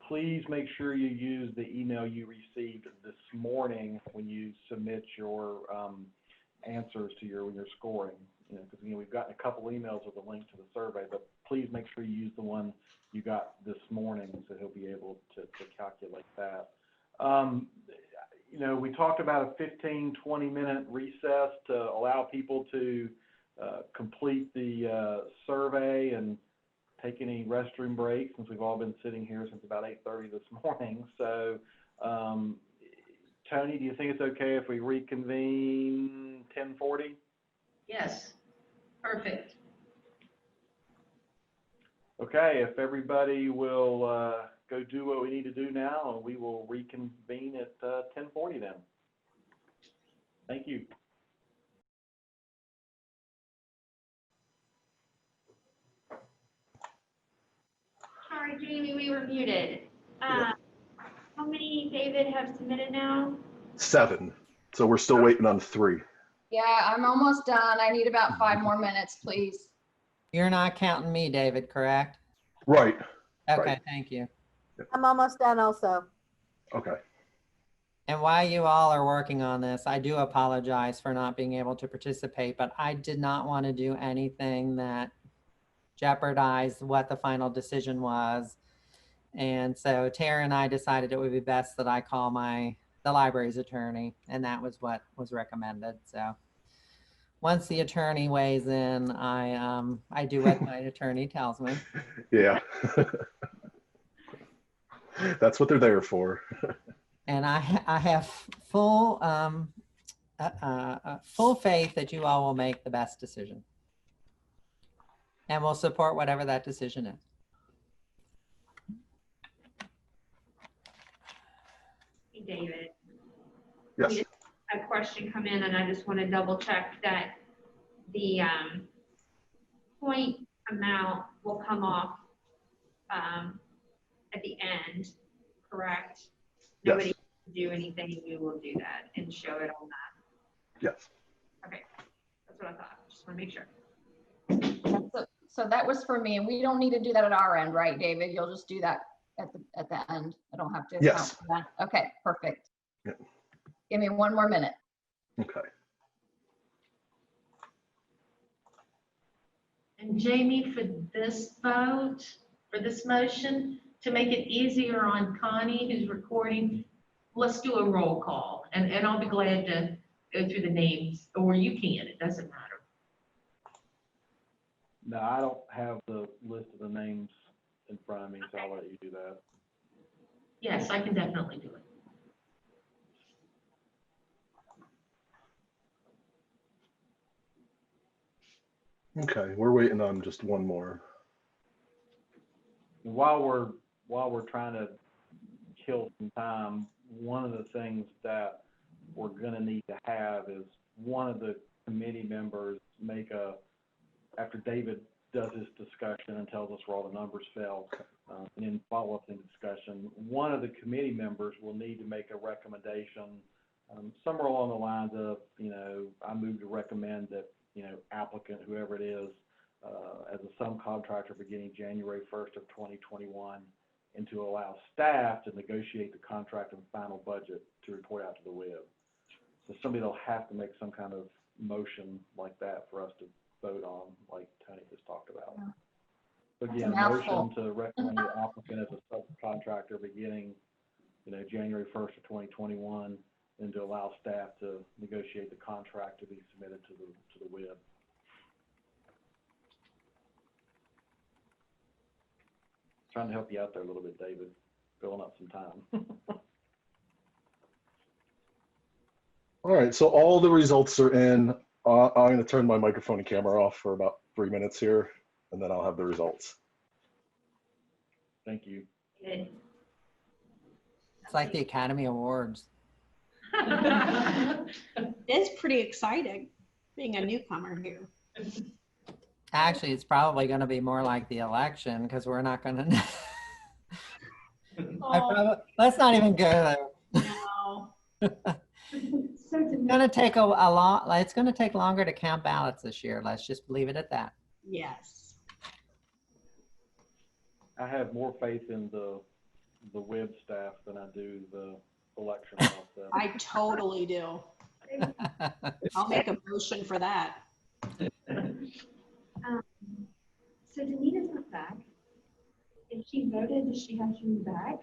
please make sure you use the email you received this morning when you submit your answers to when you're scoring. You know, because we've gotten a couple emails with a link to the survey, but please make sure you use the one you got this morning so he'll be able to calculate that. You know, we talked about a 15-20-minute recess to allow people to complete the survey and take any restroom breaks, since we've all been sitting here since about 8:30 this morning. So, Tony, do you think it's okay if we reconvene 10:40?
Yes, perfect.
Okay, if everybody will go do what we need to do now, and we will reconvene at 10:40 then. Thank you.
Sorry, Jamie, we were muted.
Yeah.
How many, David, have submitted now?
7. So we're still waiting on 3.
Yeah, I'm almost done. I need about 5 more minutes, please.
You're not counting me, David, correct?
Right.
Okay,
Right.
thank you.
I'm almost done also.
Okay.
And while you all are working on this, I do apologize for not being able to participate, but I did not want to do anything that jeopardized what the final decision was. And so Tara and I decided it would be best that I call the library's attorney, and that was what was recommended. So once the attorney weighs in, I do what my attorney tells me.
Yeah. That's what they're there for.
And I have full, full faith that you all will make the best decision. And will support whatever that decision is.
Hey, David.
Yes.
We just had a question come in, and I just want to double check that the point amount will come off at the end, correct?
Yes.
Nobody can do anything, you will do that and show it on that.
Yes.
Okay, that's what I thought. Just want to make sure.
So that was for me, and we don't need to do that at our end, right, David? You'll just do that at the end. I don't have to account
Yes.
for that. Okay, perfect.
Yep.
Give me one more minute.
Okay.
And Jamie, for this vote, for this motion, to make it easier on Connie, who's recording, let's do a roll call, and I'll be glad to go through the names, or you can, it doesn't matter.
No, I don't have the list of the names in front of me, so I'll let you do that.
Yes, I can definitely do it.
Okay, we're waiting on just one more.
While we're trying to kill some time, one of the things that we're gonna need to have is one of the committee members after David does his discussion and tells us where all the numbers fell, and then follow up in discussion, one of the committee members will need to make a recommendation, somewhere along the lines of, I move to recommend that, applicant, whoever it is, as a subcontractor beginning January 1st of 2021, and to allow staff to negotiate the contract and final budget to report out to the WIB. So somebody will have to make some kind of motion like that for us to vote on, like Tony just talked about. So again, a motion to recommend the applicant as a subcontractor beginning, January 1st of 2021, and to allow staff to negotiate the contract to be submitted to the WIB. Trying to help you out there a little bit, David, filling up some time.
All right, so all the results are in. I'm going to turn my microphone and camera off for about 3 minutes here, and then I'll have the results.
Thank you.
Good.
It's like the Academy Awards.
It's pretty exciting being a newcomer here.
Actually, it's probably going to be more like the election because we're not going to. Let's not even go there.
No.
It's going to take a lot. It's going to take longer to count ballots this year. Let's just leave it at that.
Yes.
I have more faith in the WIB staff than I do the election process.
I totally do. I'll make a motion for that.
So Danita's not back. If she voted, does she have to move back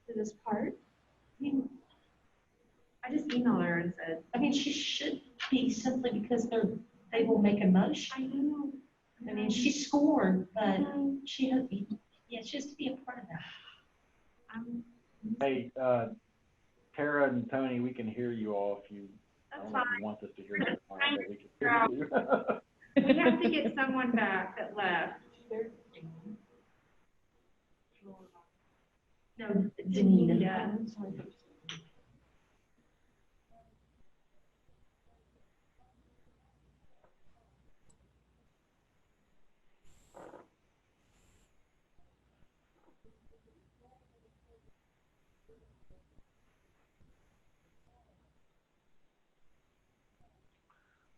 to this part? I mean, I just emailed her and said.
I mean, she should be simply because they will make a motion.
I know.
I mean, she scored, but she has to be a part of that.
Hey, Tara and Tony, we can hear you all if you, I don't know if you want us to hear you, but we can hear you.
We have to get someone back that left.
No, Danita.
Yeah.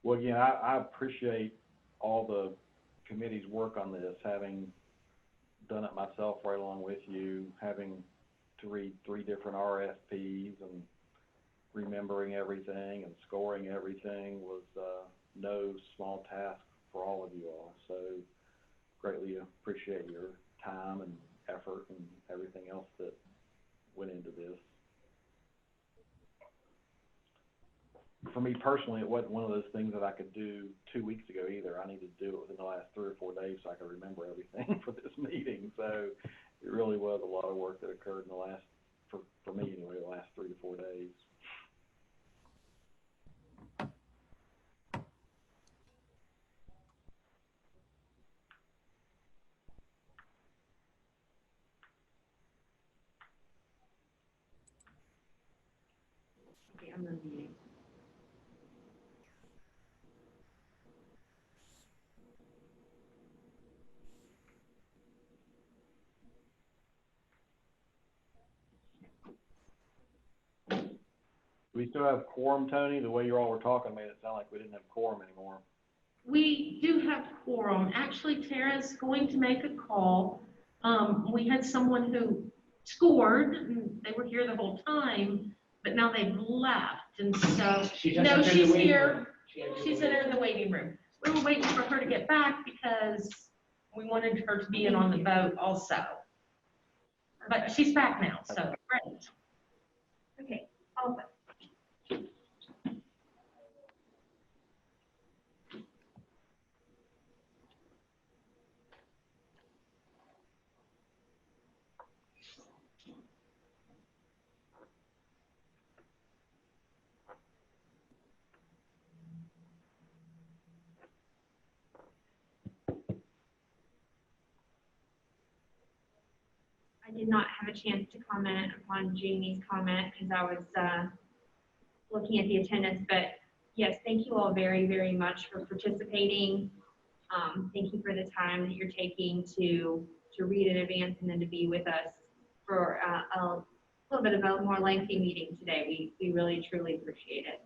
Well, again, I appreciate all the committee's work on this, having done it myself right along with you, having to read 3 different RFPs and remembering everything and scoring everything was no small task for all of you all. So greatly appreciate your time and effort and everything else that went into this. for me personally, it wasn't one of those things that I could do 2 weeks ago either. I needed to do it within the last 3 or 4 days so I could remember everything for this meeting. So it really was a lot of work that occurred in the last, for me anyway, the last 3 to 4 days.
Okay, I'm reviewing.
Do we still have quorum, Tony? The way you all were talking made it sound like we didn't have quorum anymore.
We do have quorum. Actually, Tara's going to make a call. We had someone who scored, and they were here the whole time, but now they've left. And so, no, she's here. She's in the waiting room. We were waiting for her to get back because we wanted her to be in on the vote also. But she's back now, so great.
Okay, awesome. I did not have a chance to comment upon Jamie's comment because I was looking at the attendance, but yes, thank you all very, very much for participating. Thank you for the time that you're taking to read in advance and then to be with us for a little bit of a more lengthy meeting today. We really, truly appreciate it.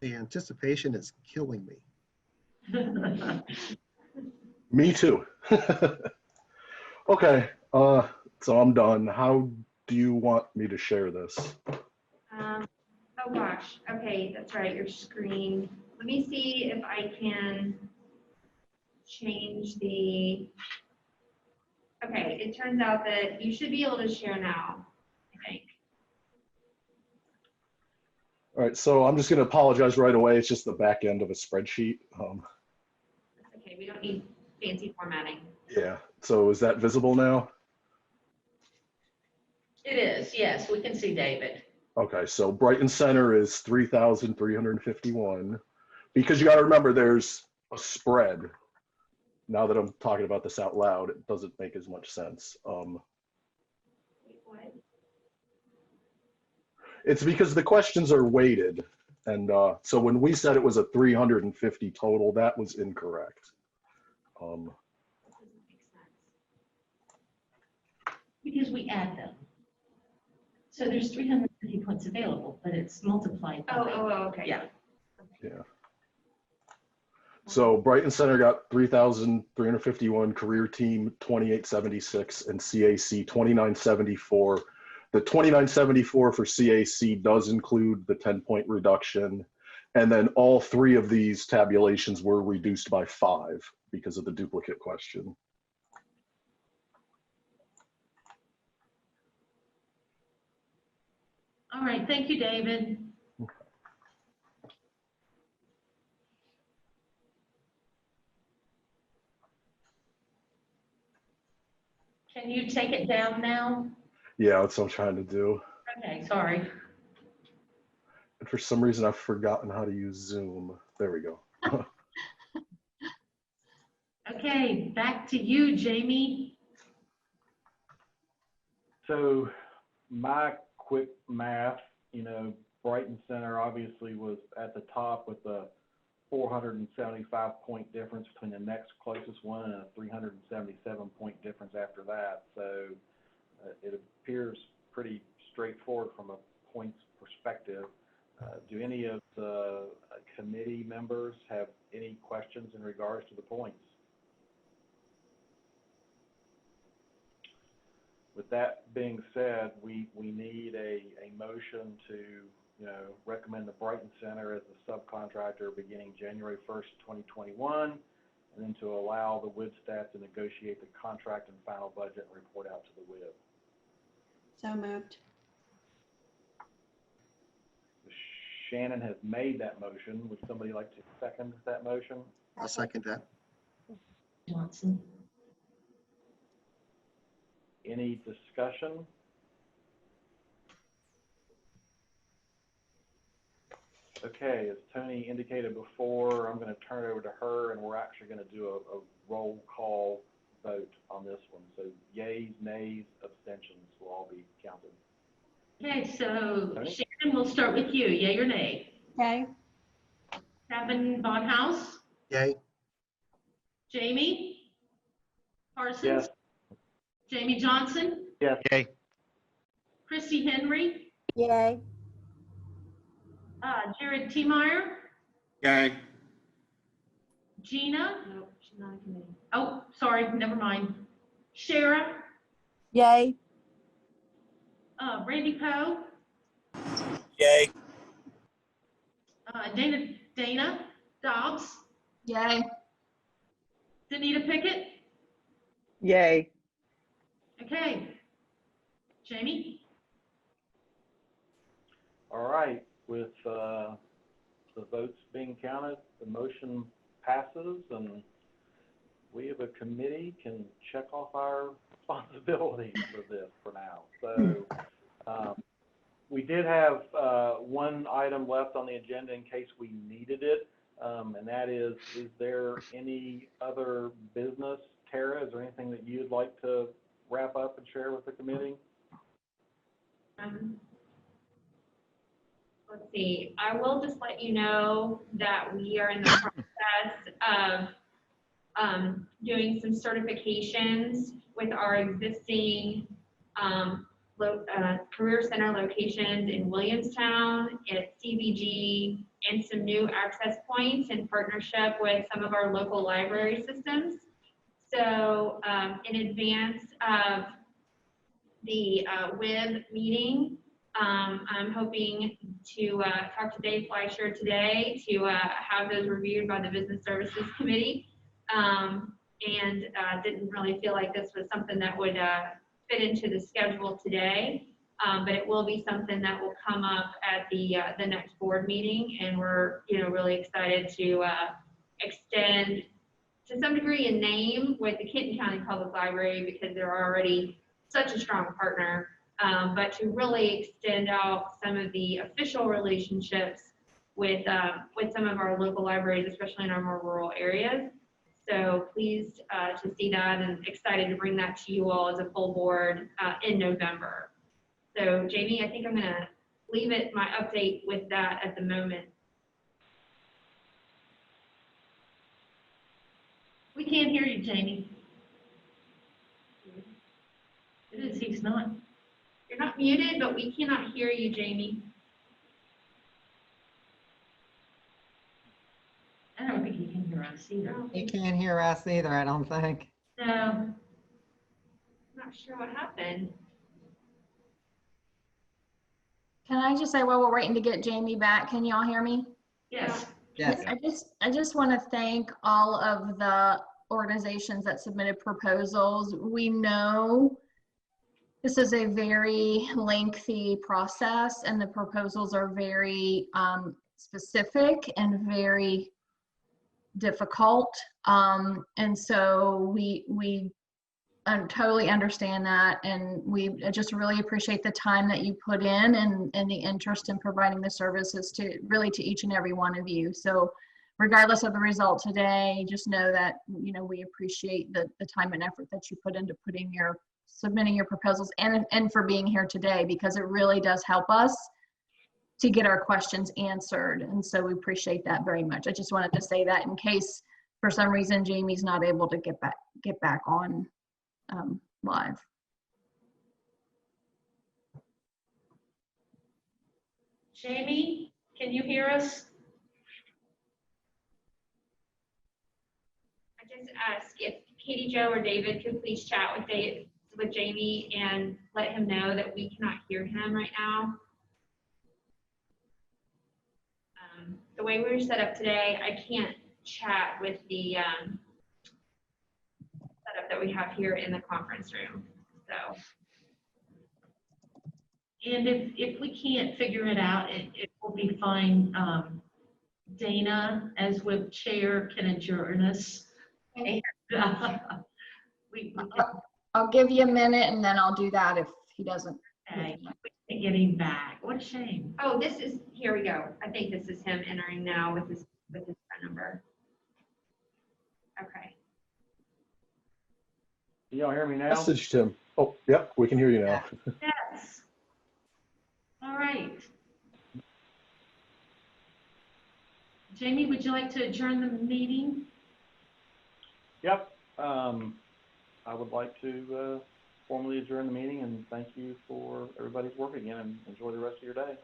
The anticipation is killing me.
Me too. Okay, so I'm done. How do you want me to share this?
Oh gosh, okay, that's right, your screen. Let me see if I can change the, okay, it turns out that you should be able to share now, I think.
All right, so I'm just going to apologize right away. It's just the back end of a spreadsheet.
That's okay, we don't need fancy formatting.
Yeah, so is that visible now?
It is, yes, we can see David.
Okay, so Brighton Center is 3,351. Because you got to remember there's a spread. Now that I'm talking about this out loud, it doesn't make as much sense.
Wait, what?
It's because the questions are weighted. And so when we said it was a 350 total, that was incorrect.
Because we add them. So there's 350 points available, but it's multiplied by.
Oh, okay.
Yeah.
Yeah. So Brighton Center got 3,351, career team 2,876, and CAC 2,974. The 2,974 for CAC does include the 10-point reduction. And then all three of these tabulations were reduced by 5 because of the duplicate question.
All right, thank you, David. Can you take it down now?
Yeah, that's what I'm trying to do.
Okay, sorry.
And for some reason, I've forgotten how to use Zoom. There we go.
Okay, back to you, Jamie.
So my quick math, Brighton Center obviously was at the top with the 475 point difference between the next closest one and a 377 point difference after that. So it appears pretty straightforward from a points perspective. Do any of the committee members have any questions in regards to the points? With that being said, we need a motion to recommend the Brighton Center as the subcontractor beginning January 1st, 2021, and then to allow the WIB staff to negotiate the contract and final budget and report out to the WIB.
So moved.
Shannon has made that motion. Would somebody like to second that motion?
I'll second that.
Johnson.
Any discussion? Okay, as Tony indicated before, I'm going to turn it over to her, and we're actually going to do a roll call vote on this one. So yays, nays, abstentions will all be counted.
Okay, so
Tony?
Shannon, we'll start with you. Yay or nay?
Okay.
Kevin Bonhouse?
Yay.
Jamie Parsons?
Yes.
Jamie Johnson?
Yes.
Yay.
Christy Henry?
Yay.
Jared T.
Yay.
Gina?
No, she's not a committee.
Oh, sorry, never mind. Shara?
Yay.
Randy Poe?
Yay.
Dana Dobbs?
Yay.
Danita Pickett?
Yay.
Okay. Jamie?
All right. With the votes being counted, the motion passes, and we as a committee can check off our responsibilities for this for now. So we did have one item left on the agenda in case we needed it, and that is there any other business? Tara, is there anything that you'd like to wrap up and share with the committee?
Let's see, I will just let you know that we are in the process of doing some certifications with our existing career center locations in Williamstown, at CVG, and some new access points in partnership with some of our local library systems. So in advance of the WIB meeting, I'm hoping to talk to Dave Fleischer today to have those reviewed by the Business Services Committee. And didn't really feel like this was something that would fit into the schedule today. But it will be something that will come up at the next board meeting. And we're really excited to extend to some degree a name with the Kenton County Public Library because they're already such a strong partner. But to really extend out some of the official relationships with some of our local libraries, especially in our more rural areas. So pleased to see that and excited to bring that to you all as a full board in November. So Jamie, I think I'm gonna leave it my update with that at the moment.
We can't hear you, Jamie. It is, he's not.
You're not muted, but we cannot hear you, Jamie.
I don't think he can hear us either.
He can't hear us either, I don't think.
No.
I'm not sure what happened.
Can I just say while we're waiting to get Jamie back, can y'all hear me?
Yes.
Yes.
I just want to thank all of the organizations that submitted proposals. We know this is a very lengthy process and the proposals are very specific and very difficult. And so we totally understand that, and we just really appreciate the time that you put in and the interest in providing the services to each and every one of you. So regardless of the result today, just know that we appreciate the time and effort that you put into submitting your proposals and for being here today, because it really does help us to get our questions answered. And so we appreciate that very much. I just wanted to say that in case for some reason Jamie's not able to get back on live.
Jamie, can you hear us?
I just asked if Katie, Joe, or David could please chat with Jamie and let him know that we cannot hear him right now. the way we were set up today, I can't chat with the setup that we have here in the conference room, so.
And if we can't figure it out, it will be fine. Dana, as WIB chair, can adjourn us. And,
I'll give you a minute and then I'll do that if he doesn't.
we can't get him back. What a shame.
Oh, this is, here we go. I think this is him entering now with his phone number. Okay.
Can y'all hear me now?
Messaged him. Oh, yep, we can hear you now.
Yes. All right. Jamie, would you like to adjourn the meeting?
Yep. I would like to formally adjourn the meeting and thank you for everybody's work again and enjoy the rest of your day.